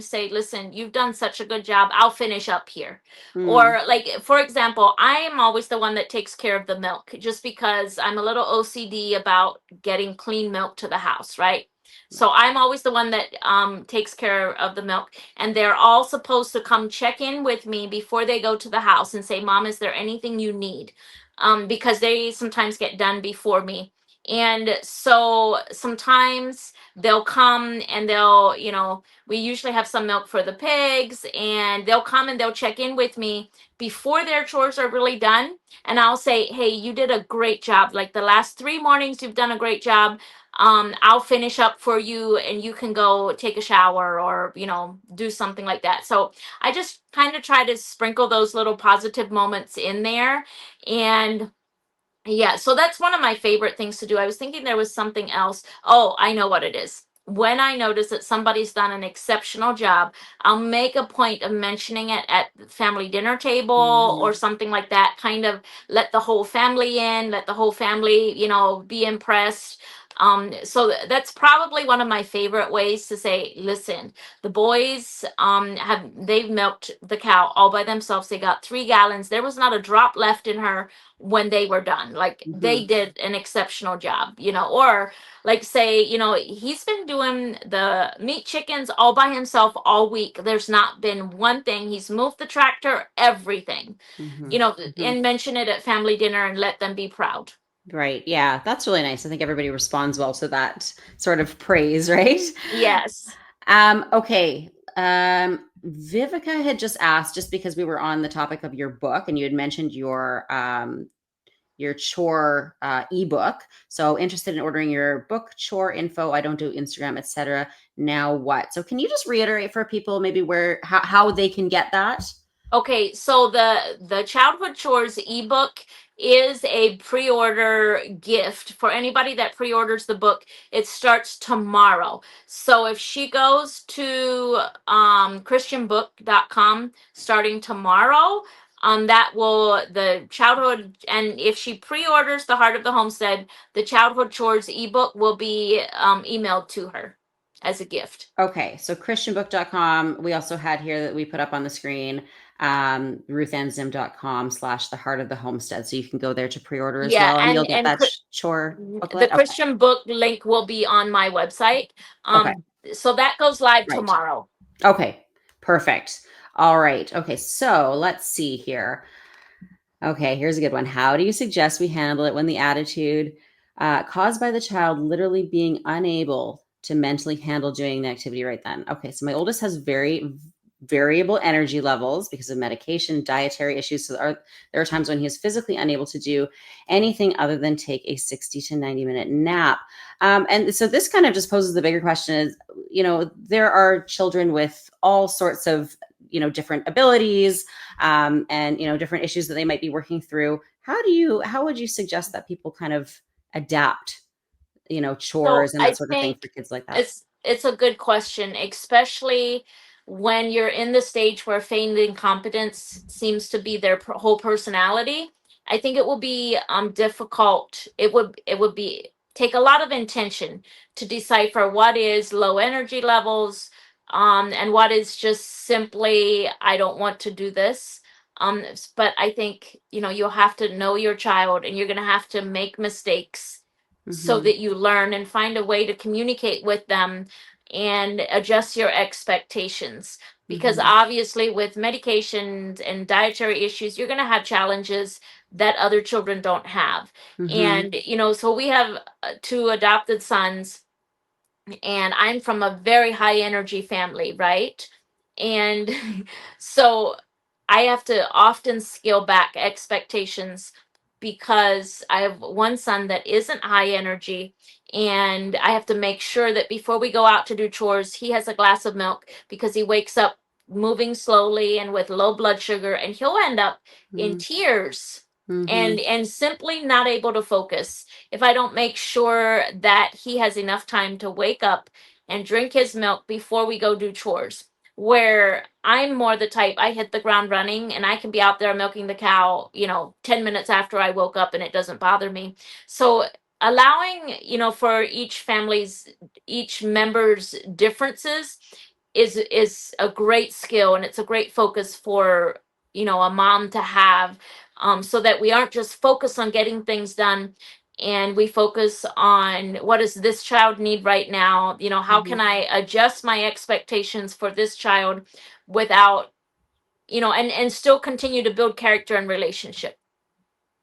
say, listen, you've done such a good job, I'll finish up here. Or like, for example, I am always the one that takes care of the milk, just because I'm a little OCD about getting clean milk to the house, right? So I'm always the one that takes care of the milk, and they're all supposed to come check in with me before they go to the house and say, Mom, is there anything you need? Because they sometimes get done before me. And so sometimes they'll come and we usually have some milk for the pigs, and they'll come and they'll check in with me before their chores are really done. And I'll say, hey, you did a great job. Like the last 3 mornings, you've done a great job. I'll finish up for you and you can go take a shower or, do something like that. So I just kind of try to sprinkle those little positive moments in there. And yeah, so that's one of my favorite things to do. I was thinking there was something else. Oh, I know what it is. When I notice that somebody's done an exceptional job, I'll make a point of mentioning it at the family dinner table or something like that. Kind of let the whole family in, let the whole family, be impressed. That's probably one of my favorite ways to say, listen, the boys they've milked the cow all by themselves. They got 3 gallons. There was not a drop left in her when they were done. Like they did an exceptional job, or like say, he's been doing the meat chickens all by himself all week. There's not been one thing. He's moved the tractor, everything, and mention it at family dinner and let them be proud. Right. Yeah, that's really nice. I think everybody responds well to that sort of praise, right? Yes. Okay. Vivica had just asked, just because we were on the topic of your book and you had mentioned your chore ebook. So interested in ordering your book, chore info. I don't do Instagram, etc. Now what? So can you just reiterate for people maybe how they can get that? Okay, so the Childhood Chores ebook is a pre-order gift for anybody that pre-orders the book. It starts tomorrow. So if she goes to christianbook.com starting tomorrow, the childhood, and if she pre-orders The Heart of the Homestead, the Childhood Chores ebook will be emailed to her as a gift. Okay, so christianbook.com. We also had here that we put up on the screen, RuthAnnZim.com/The Heart of the Homestead. So you can go there to pre-order as well, and you'll get that chore booklet. The Christian book link will be on my website. Okay. So that goes live tomorrow. Okay, perfect. All right. Okay, so let's see here. Okay, here's a good one. How do you suggest we handle it when the attitude caused by the child literally being unable to mentally handle doing the activity right then? Okay, so my oldest has very variable energy levels because of medication, dietary issues. So there are times when he is physically unable to do anything other than take a 60 to 90-minute nap. And so this kind of just poses the bigger question is, there are children with all sorts of different abilities and different issues that they might be working through. How would you suggest that people kind of adapt chores and that sort of thing for kids like that? It's a good question, especially when you're in the stage where feigned incompetence seems to be their whole personality. I think it will be difficult. It would be take a lot of intention to decipher what is low energy levels, and what is just simply, I don't want to do this. But I think, you'll have to know your child, and you're going to have to make mistakes so that you learn and find a way to communicate with them and adjust your expectations. Because obviously with medications and dietary issues, you're going to have challenges that other children don't have. And, so we have 2 adopted sons, and I'm from a very high energy family, right? And so I have to often scale back expectations because I have one son that isn't high energy, and I have to make sure that before we go out to do chores, he has a glass of milk because he wakes up moving slowly and with low blood sugar, and he'll end up in tears and simply not able to focus if I don't make sure that he has enough time to wake up and drink his milk before we go do chores. Where I'm more the type, I hit the ground running and I can be out there milking the cow, 10 minutes after I woke up and it doesn't bother me. So allowing, for each member's differences is a great skill, and it's a great focus for a mom to have, so that we aren't just focused on getting things done, and we focus on what does this child need right now, how can I adjust my expectations for this child without, and still continue to build character and relationship.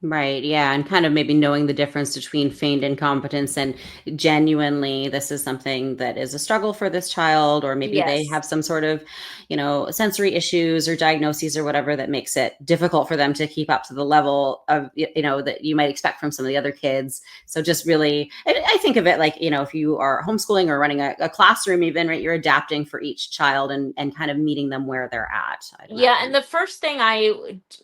Right. Yeah. And kind of maybe knowing the difference between feigned incompetence and genuinely, this is something that is a struggle for this child, or maybe they Yes. have some sort of, sensory issues or diagnoses or whatever that makes it difficult for them to keep up to the level of, that you might expect from some of the other kids. So just really, I think of it like, if you are homeschooling or running a classroom, even, right, you're adapting for each child and kind of meeting them where they're at. I'd Yeah, and imagine. the first thing I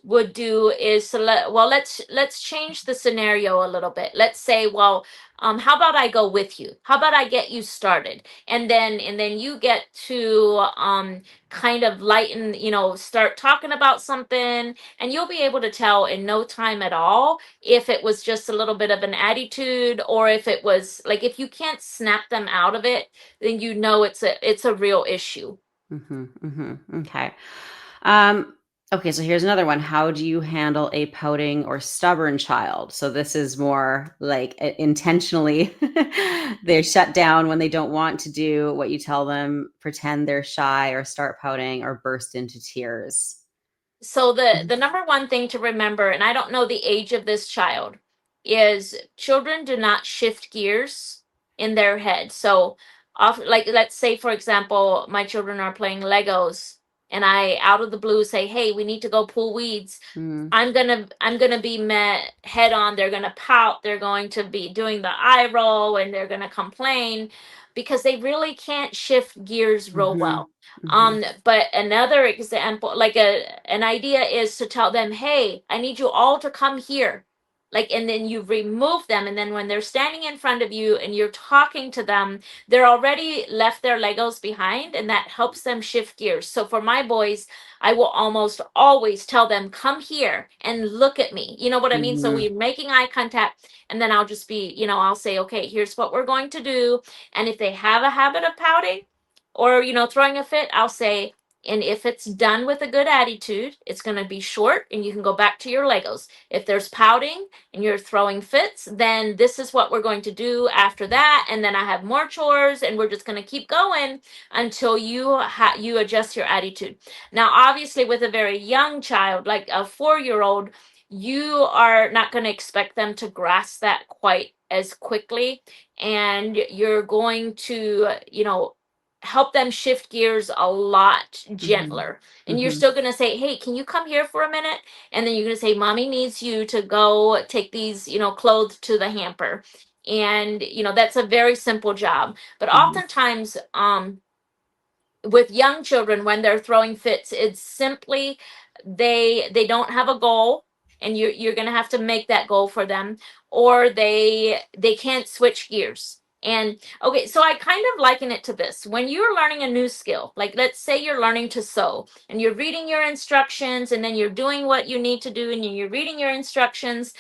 would do is let's change the scenario a little bit. Let's say, well, how about I go with you? How about I get you started, and then you get to kind of lighten, start talking about something, and you'll be able to tell in no time at all if it was just a little bit of an attitude, or if it was like, if you can't snap them out of it, then it's a real issue. Okay. Um, okay, so here's another one. How do you handle a pouting or stubborn child? So this is more like intentionally they shut down when they don't want to do what you tell them, pretend they're shy or start pouting or burst into tears. So the number one thing to remember, and I don't know the age of this child, is children do not shift gears in their head. So like, let's say for example, my children are playing Legos, and I out of the blue say, hey, we need to go pull weeds. Mm, I'm gonna be met head on. They're gonna pout, they're going to be doing the eye roll, and they're gonna complain because they really can't shift gears real mhm, well. mhm, But another example, like an idea, is to tell them, hey, I need you all to come here. Like, and then you remove them, and then when they're standing in front of you and you're talking to them, they're already left their Legos behind, and that helps them shift gears. So for my boys, I will almost always tell them, come here and look at me. You know what I mean? So mhm, we're making eye contact, and then I'll just be, I'll say, okay, here's what we're going to do. And if they have a habit of pouting or, throwing a fit, I'll say, and if it's done with a good attitude, it's going to be short and you can go back to your Legos. If there's pouting and you're throwing fits, then this is what we're going to do after that. And then I have more chores, and we're just going to keep going until you adjust your attitude. Now, obviously, with a very young child, like a 4-year-old, you are not going to expect them to grasp that quite as quickly. And you're going to, help them shift gears a lot mhm, gentler. And you're mhm, still going to say, hey, can you come here for a minute? And then you're going to say, mommy needs you to go take these, clothes to the hamper. And, that's a very simple job. But mhm, oftentimes, with young children, when they're throwing fits, it's simply they don't have a goal, and you're going to have to make that goal for them, or they can't switch gears. And okay, so I kind of liken it to this: when you're learning a new skill, like let's say you're learning to sew, and you're reading your instructions, and then you're doing what you need to do, and you're reading your instructions,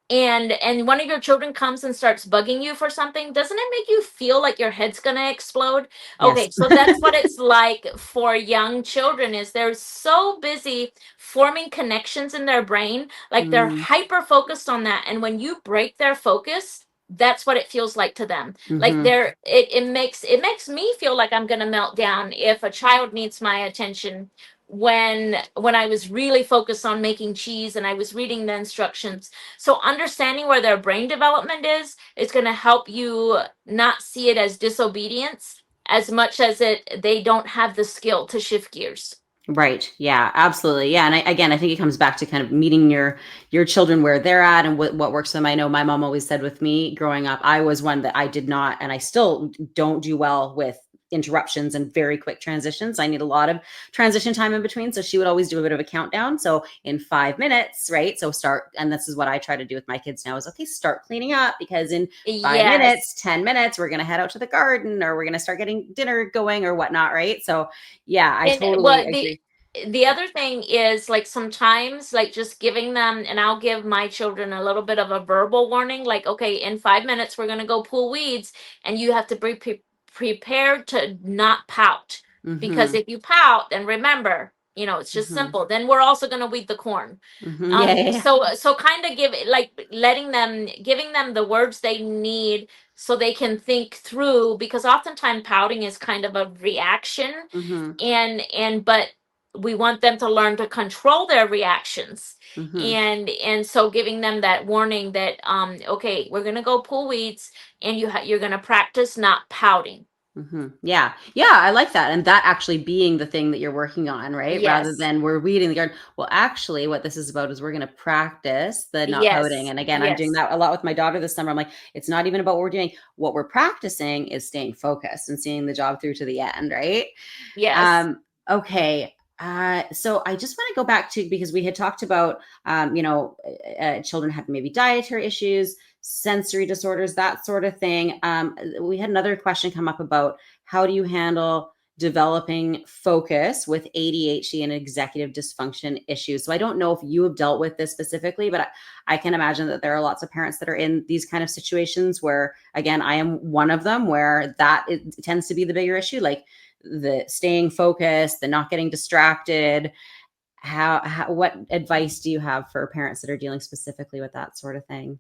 and one of your children comes and starts bugging you for something, doesn't it make you feel like your head's going to explode? yes. Okay, so that's what it's like for young children, is they're so busy forming connections in their brain, like they're Mm, hyper focused on that, and when you break their focus, that's what it feels like to them. Like mhm, it makes me feel like I'm going to melt down if a child needs my attention when I was really focused on making cheese and I was reading the instructions. So understanding where their brain development is going to help you not see it as disobedience as much as they don't have the skill to shift gears. right. Yeah, absolutely. Yeah. And again, I think it comes back to kind of meeting your children where they're at and what works for them. I know my mom always said with me growing up, I was one that I did not, and I still don't do well with interruptions and very quick transitions. I need a lot of transition time in between. So she would always do a bit of a countdown. So in 5 minutes, right? So start, and this is what I try to do with my kids now is, okay, start cleaning up, because in 5 Yes. minutes, 10 minutes, we're going to head out to the garden, or we're going to start getting dinner going or whatnot. Right. So yeah, I And totally agree. the other thing is, like, sometimes, like, just giving them, and I'll give my children a little bit of a verbal warning, like, okay, in 5 minutes we're going to go pull weeds, and you have to be prepared to not pout, because Mm-hmm. if you pout, then remember, it's just Mm-hmm. simple, then we're also going to weed the corn. Mm-hmm. Yeah. So kind of giving them the words they need so they can think through, because oftentimes pouting is kind of a reaction, Mm-hmm. but we want them to learn to control their reactions. Mm-hmm. And so giving them that warning that, okay, we're going to go pull weeds, and you're going to practice not pouting. Mm-hmm. Yeah. Yeah. I like that. And that actually being the thing that you're working on, right? Rather Yes. than we're weeding the garden. Well, actually, what this is about is we're going to practice the not pouting. Yes. And again, I'm doing Yes. that a lot with my daughter this summer. I'm like, it's not even about what we're doing. What we're practicing is staying focused and seeing the job through to the end, right? Yes. Okay. So I just want to go back to, because we had talked about, children having maybe dietary issues, sensory disorders, that sort of thing. We had another question come up about how do you handle developing focus with ADHD and executive dysfunction issues. So I don't know if you have dealt with this specifically, but I can imagine that there are lots of parents that are in these kind of situations where, again, I am one of them, where it tends to be the bigger issue, like the staying focused, the not getting distracted. What advice do you have for parents that are dealing specifically with that sort of thing?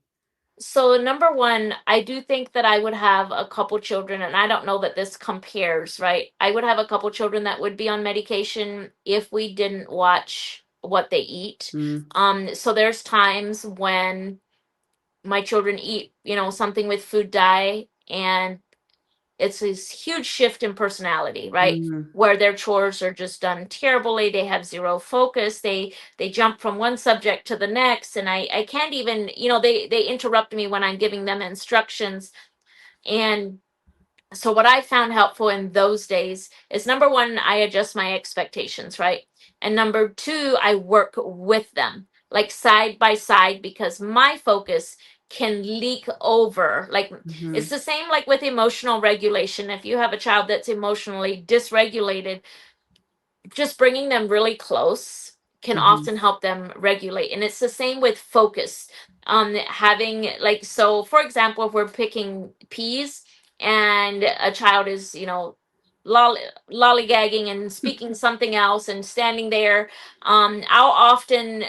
So number one, I do think that I would have a couple children, and I don't know that this compares, right? I would have a couple children that would be on medication if we didn't watch what they eat. Mm, So there's times when my children eat, something with food dye, and it's this huge shift in personality, right? mm, Where their chores are just done terribly. They have zero focus. They jump from one subject to the next, and I can't even, they interrupt me when I'm giving them instructions. And so what I found helpful in those days is, number one, I adjust my expectations, right? And number two, I work with them, like side by side, because my focus can leak over. Like, it's mhm, the same like with emotional regulation. If you have a child that's emotionally dysregulated, just bringing them really close can mhm, often help them regulate. And it's the same with focus. Having, like, so for example, if we're picking peas and a child is, lollygagging and speaking something else and standing there, I'll often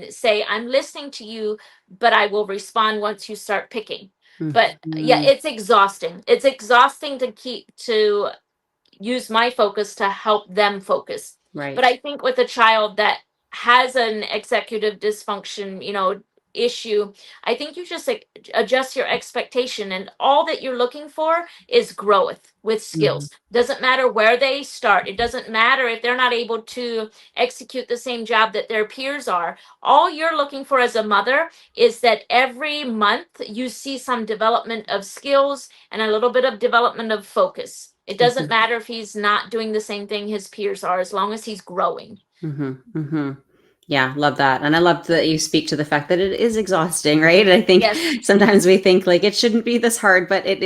say, I'm listening to you, but I will respond once you start picking. But yeah, mhm. it's exhausting. It's exhausting to use my focus to help them focus. But Right. I think with a child that has an executive dysfunction, issue, I think you just, like, adjust your expectation, and all that you're looking for is growth with Mhm, skills. Doesn't matter where they start. It doesn't matter if they're not able to execute the same job that their peers are. All you're looking for as a mother is that every month you see some development of skills and a little bit of development of focus. It doesn't mhm, matter if he's not doing the same thing his peers are, as long as he's growing. mhm, mhm. Yeah, love that. And I love that you speak to the fact that it is exhausting, right? I think Yes. sometimes we think like it shouldn't be this hard, but it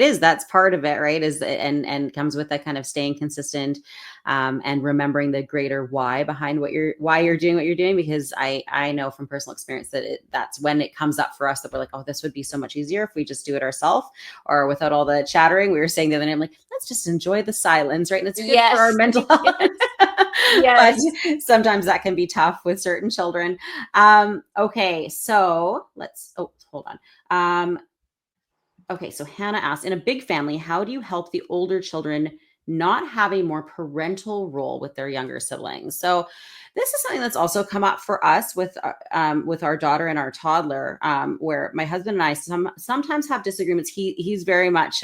is. That's part of it, right? And comes with that kind of staying consistent, and remembering the greater why behind why you're doing what you're doing. Because I know from personal experience that that's when it comes up for us that we're like, oh, this would be so much easier if we just do it ourselves or without all the chattering. We were saying the other night, I'm like, let's just enjoy the silence, right? And it's good for our Yes. mental health. But Yes. sometimes that can be tough with certain children. Okay, so hold on. Okay, so Hannah asks, in a big family, how do you help the older children not have a more parental role with their younger siblings? So this is something that's also come up for us with our daughter and our toddler, where my husband and I sometimes have disagreements. He's very much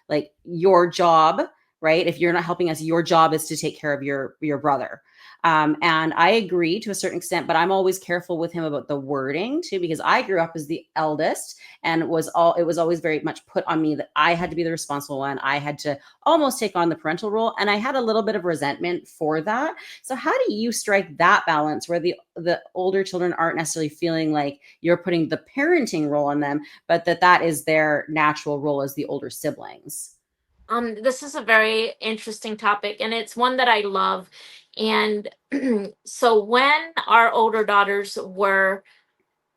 like, your job right? If you're not helping us, your job is to take care of your brother. And I agree to a certain extent, but I'm always careful with him about the wording too, because I grew up as the eldest, and it was always very much put on me that I had to be the responsible one. I had to almost take on the parental role, and I had a little bit of resentment for that. So how do you strike that balance where the older children aren't necessarily feeling like you're putting the parenting role on them, but that is their natural role as the older siblings? This is a very interesting topic, and it's one that I love. And so when our older daughters were,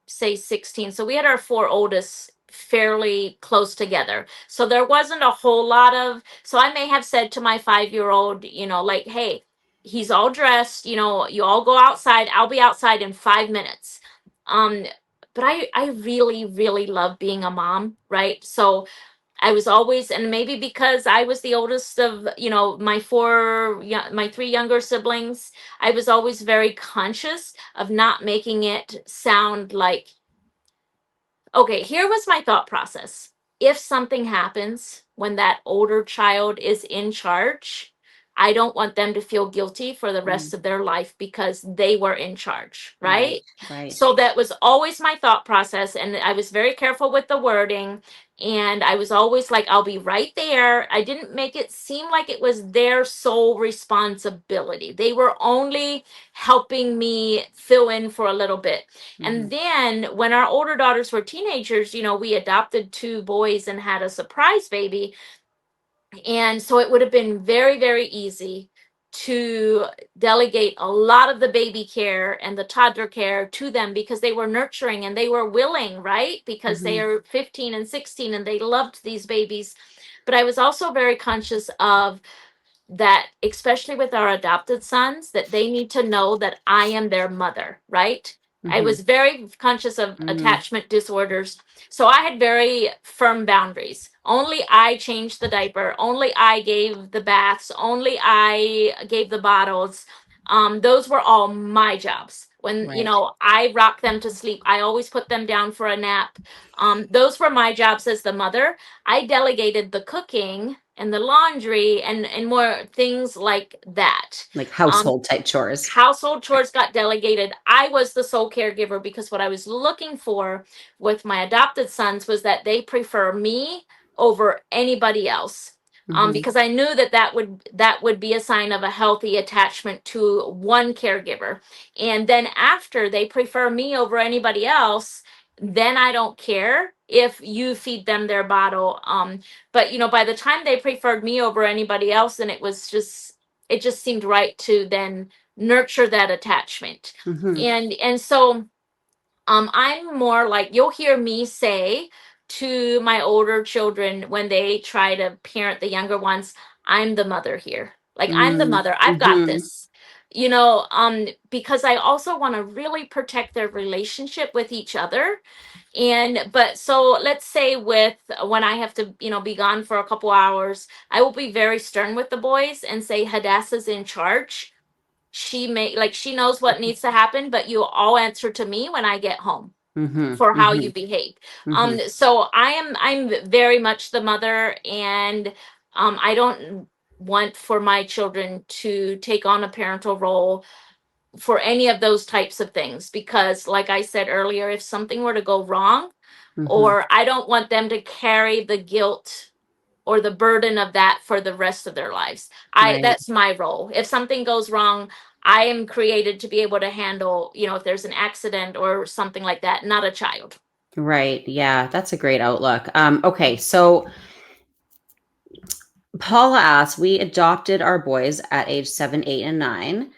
say, 16, so we had our four oldest fairly close together. So there wasn't a whole lot of, so I may have said to my 5-year-old, like, hey, he's all dressed, you all go outside. I'll be outside in 5 minutes. Um, but I really, really love being a mom, right? So I was always, and maybe because I was the oldest of, my three younger siblings, I was always very conscious of not making it sound like, okay, here was my thought process. If something happens when that older child is in charge, I don't want them to feel guilty for the rest of their life because they were in charge, Right, right? right. So that was always my thought process. And I was very careful with the wording. And I was always like, I'll be right there. I didn't make it seem like it was their sole responsibility. They were only helping me fill in for a little bit. And then when our older daughters were teenagers, we adopted two boys and had a surprise baby. And so it would have been very, very easy to delegate a lot of the baby care and the toddler care to them because they were nurturing and they were willing, right? Because they are 15 and 16 and they loved these babies. But I was also very conscious of that, especially with our adopted sons, that they need to know that I am their mother, right? I was very conscious of attachment disorders. So I had very firm boundaries. Only I changed the diaper. Only I gave the baths. Only I gave the bottles. Those were all my jobs. When, Right. I rocked them to sleep, I always put them down for a nap. Those were my jobs as the mother. I delegated the cooking and the laundry and more things like that. Like household type chores. Household chores got delegated. I was the sole caregiver because what I was looking for with my adopted sons was that they prefer me over anybody else. Because I knew that would be a sign of a healthy attachment to one caregiver. And then after they prefer me over anybody else, then I don't care if you feed them their bottle. But by the time they preferred me over anybody else, then it just seemed right to then nurture that attachment. And so I'm more like, you'll hear me say to my older children when they try to parent the younger ones, I'm the mother here. Like, I'm the mother. I've got this. Because I also want to really protect their relationship with each other. But so let's say with when I have to, be gone for a couple hours, I will be very stern with the boys and say, Hadassah's in charge. She knows what needs to happen, but you all answer to me when I get home for how you behave. So I'm very much the mother, and I don't want for my children to take on a parental role for any of those types of things, because like I said earlier, if something were to go wrong, or I don't want them to carry the guilt or the burden of that for the rest of their lives. Right. That's my role. If something goes wrong, I am created to be able to handle, if there's an accident or something like that, not a child. Right. Yeah, that's a great outlook. Okay, so Paula asks, we adopted our boys at age 7, 8, and 9.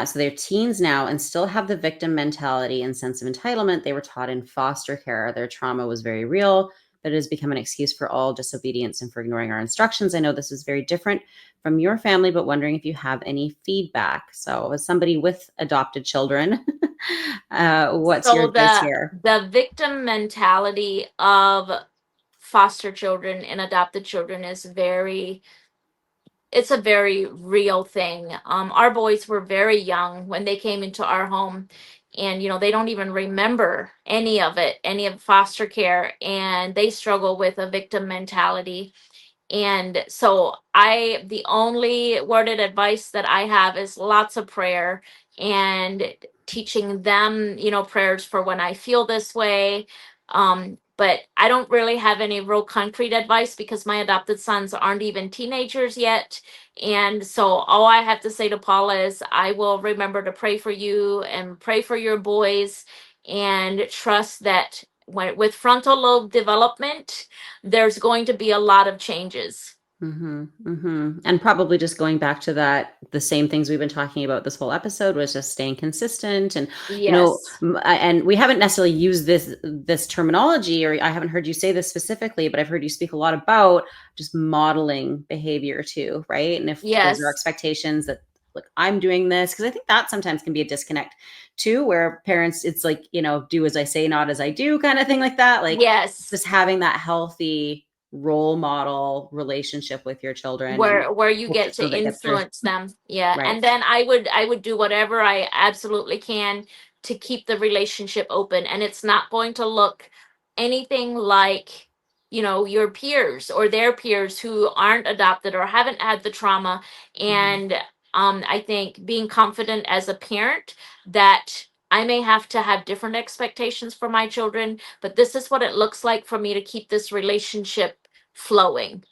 So they're teens now and still have the victim mentality and sense of entitlement they were taught in foster care. Their trauma was very real, but it has become an excuse for all disobedience and for ignoring our instructions. I know this is very different from your family, but wondering if you have any feedback. So as somebody with adopted children, what's your advice here? The victim mentality of foster children and adopted children is it's a very real thing. Our boys were very young when they came into our home, and they don't even remember any of it, any of foster care, and they struggle with a victim mentality. And so the only worded advice that I have is lots of prayer and teaching them, prayers for when I feel this way. But I don't really have any real concrete advice because my adopted sons aren't even teenagers yet. And so all I have to say to Paula is I will remember to pray for you and pray for your boys and trust that with frontal lobe development, there's going to be a lot of changes. And probably just going back to that, the same things we've been talking about this whole episode was just staying consistent. And, Yes. and we haven't necessarily used this terminology, or I haven't heard you say this specifically, but I've heard you speak a lot about just modeling behavior too, right? And if there's our Yes. expectations that, look, I'm doing this, because I think that sometimes can be a disconnect too, where parents, it's like, do as I say, not as I do kind of thing, like that. Like Yes. just having that healthy role model relationship with your children, and Where you hope get that to some of it gets through. influence them. Yeah. Right. And then I would do whatever I absolutely can to keep the relationship open. And it's not going to look anything like, your peers or their peers who aren't adopted or haven't had the trauma. And I think being confident as a parent that I may have to have different expectations for my children, but this is what it looks like for me to keep this relationship flowing.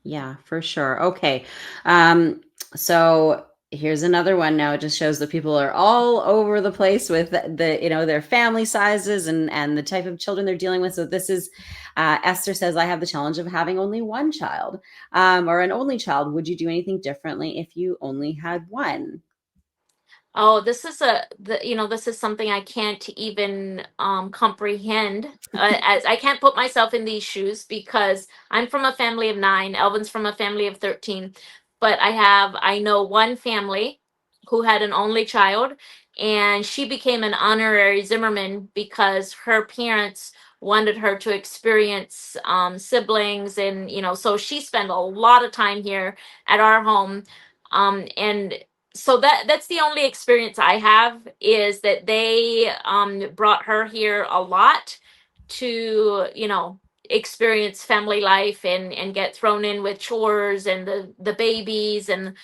Yeah, for sure. Okay. So here's another one. Now it just shows that people are all over the place with their family sizes and the type of children they're dealing with. So this is Esther says, I have the challenge of having only one child, or an only child. Would you do anything differently if you only had one? Oh, this is something I can't even comprehend. As I can't put myself in these shoes because I'm from a family of 9, Elvin's from a family of 13. But I know one family who had an only child, and she became an honorary Zimmerman because her parents wanted her to experience siblings, and so she spent a lot of time here at our home. And so that's the only experience I have, is that they brought her here a lot to experience family life and get thrown in with chores and the babies and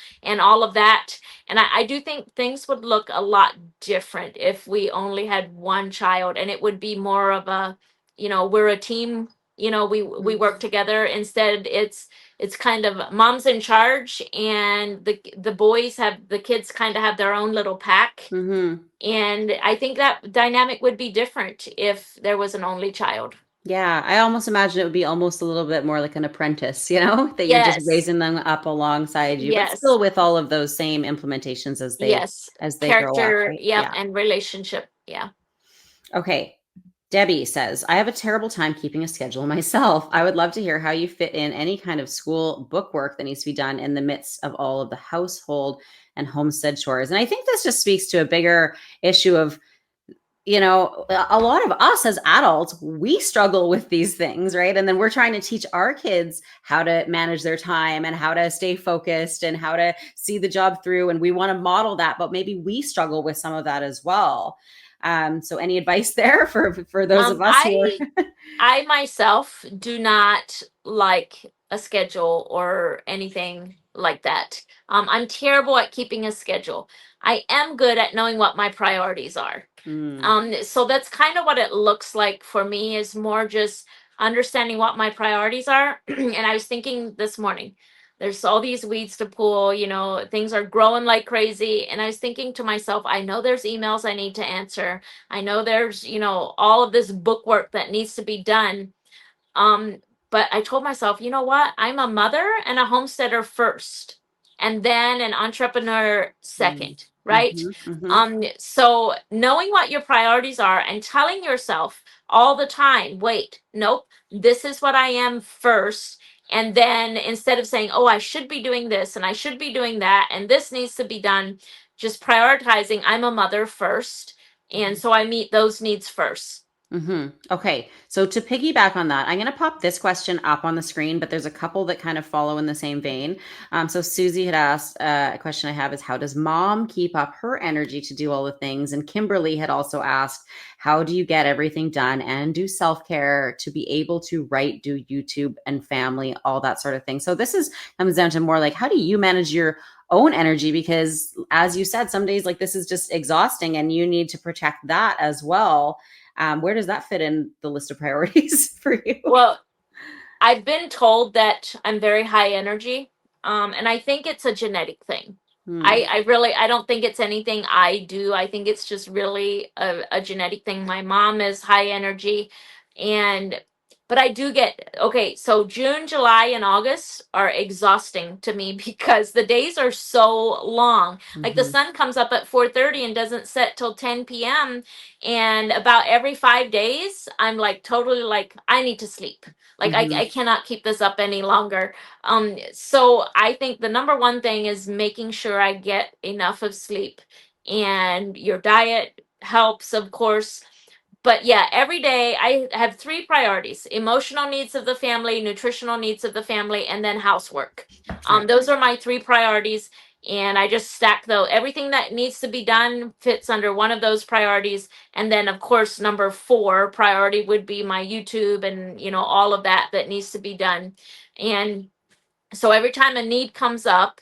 all of that. And I do think things would look a lot different if we only had one child, and it would be more of a, we're a team, we work together. Instead, it's kind of mom's in charge, and the kids kind of have their own little pack. Mm-hmm. And I think that dynamic would be different if there was an only child. Yeah, I almost imagine it would be almost a little bit more like an apprentice, that you're just Yes. raising them up alongside you, but Yes. still with all of those same implementations Yes. as they grow up, Character. right? Yep. Yeah. And relationship. Yeah. Okay. Debbie says, I have a terrible time keeping a schedule myself. I would love to hear how you fit in any kind of school book work that needs to be done in the midst of all of the household and homestead chores. And I think this just speaks to a bigger issue of, a lot of us as adults, we struggle with these things, right? And then we're trying to teach our kids how to manage their time and how to stay focused and how to see the job through. And we want to model that, but maybe we struggle with some of that as well. So any advice there for those of us who are I myself do not like a schedule or anything like that. I'm terrible at keeping a schedule. I am good at knowing what my priorities are. Mm, So that's kind of what it looks like for me, is more just understanding what my priorities are. And I was thinking this morning, there's all these weeds to pull, things are growing like crazy. And I was thinking to myself, I know there's emails I need to answer. I know there's, all of this book work that needs to be done. Um, but I told myself, you know what? I'm a mother and a homesteader first, and then an entrepreneur mm, second, right? So knowing what your priorities are and telling yourself all the time, wait, nope, this is what I am first. And then instead of saying, oh, I should be doing this and I should be doing that, and this needs to be done, just prioritizing, I'm a mother first. And so I meet those needs first. Okay, so to piggyback on that, I'm going to pop this question up on the screen, but there's a couple that kind of follow in the same vein. So Susie had asked, a question I have is, how does mom keep up her energy to do all the things? And Kimberly had also asked, how do you get everything done and do self-care to be able to write, do YouTube and family, all that sort of thing? So this comes down to more like, how do you manage your own energy? Because as you said, some days like this is just exhausting and you need to protect that as well. Where does that fit in the list of priorities for you? Well, I've been told that I'm very high energy, and I think it's a genetic thing. I don't think it's anything I do. I think it's just really a genetic thing. My mom is high energy, and but I do get okay. So June, July, and August are exhausting to me because the days are so long. Like the Mm-hmm. sun comes up at 4:30 and doesn't set till 10 p.m. And about every 5 days, I'm like totally like I need to sleep. Like Mm-hmm. I cannot keep this up any longer. So I think the number one thing is making sure I get enough of sleep. And your diet helps, of course. But yeah, every day I have three priorities: emotional needs of the family, nutritional needs of the family, and then housework. Right. Those are my three priorities. And I just stack though everything that needs to be done fits under one of those priorities. And then of course, number four priority would be my YouTube and all of that that needs to be done. And so every time a need comes up,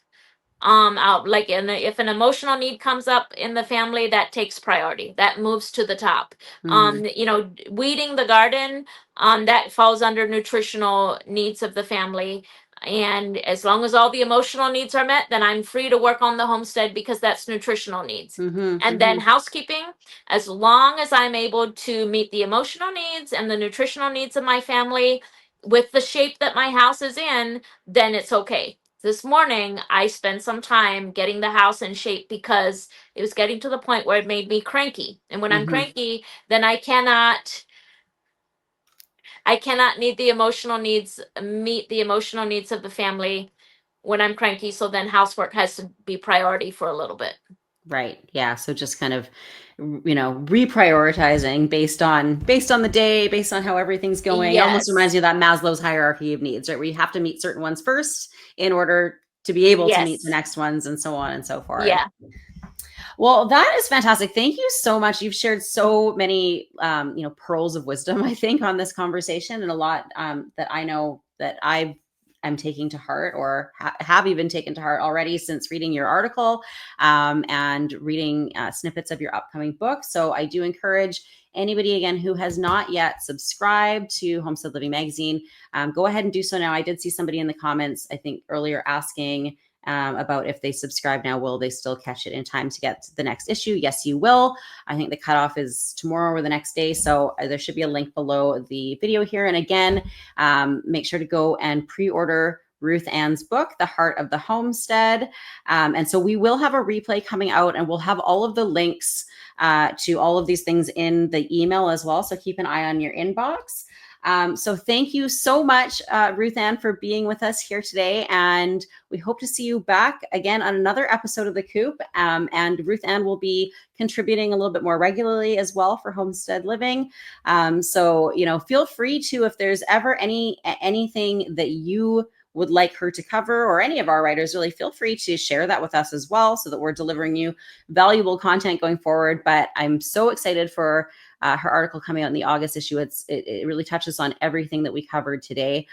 out like if an emotional need comes up in the family, that takes priority, that moves to the top. Mm-hmm. Weeding the garden, that falls under nutritional needs of the family. And as long as all the emotional needs are met, then I'm free to work on the homestead because that's nutritional needs. Mm-hmm. And then housekeeping, as long as I'm able to meet the emotional needs and the nutritional needs of my family with the shape that my house is in, then it's okay. This morning, I spent some time getting the house in shape because it was getting to the point where it made me cranky. And when I'm Mm-hmm. cranky, then I cannot meet the emotional needs of the family when I'm cranky. So then housework has to be priority for a little bit. Right. Yeah. So just kind of, reprioritizing based on the day, based on how everything's going. It almost reminds Yes. me of that Maslow's hierarchy of needs, right? Where you have to meet certain ones first in order to be able to meet the Yes. next ones, and so on and so forth. Yeah. Well, that is fantastic. Thank you so much. You've shared so many, pearls of wisdom, I think, on this conversation, and a lot that I know that I'm taking to heart, or have even taken to heart already since reading your article, and reading snippets of your upcoming book. So I do encourage anybody, again, who has not yet subscribed to Homestead Living Magazine, go ahead and do so now. I did see somebody in the comments, I think earlier, asking about if they subscribe now, will they still catch it in time to get the next issue? Yes, you will. I think the cutoff is tomorrow or the next day. So there should be a link below the video here. And again, make sure to go and pre-order RuthAnn's book, The Heart of the Homestead. And so we will have a replay coming out, and we'll have all of the links to all of these things in the email as well. So keep an eye on your inbox. So thank you so much, RuthAnn, for being with us here today. And we hope to see you back again on another episode of The Coop. And RuthAnn will be contributing a little bit more regularly as well for Homestead Living. So, feel free to, if there's ever anything that you would like her to cover, or any of our writers, really feel free to share that with us as well, so that we're delivering you valuable content going forward. But I'm so excited for her article coming out in the August issue. It really touches on everything that we covered today.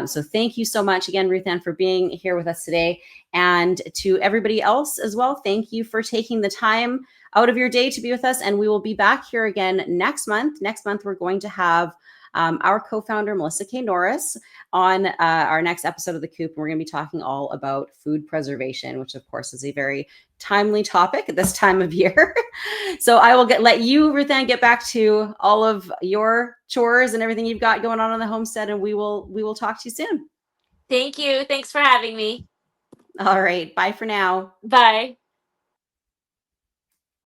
So thank you so much again, RuthAnn, for being here with us today. And to everybody else as well, thank you for taking the time out of your day to be with us. And we will be back here again next month. Next month, we're going to have our co-founder, Melissa K. Norris, on our next episode of The Coop. We're going to be talking all about food preservation, which of course is a very timely topic at this time of year. So I will let you, RuthAnn, get back to all of your chores and everything you've got going on the homestead, and we will talk to you soon. Thank you. Thanks for having me. All right. Bye for now. Bye.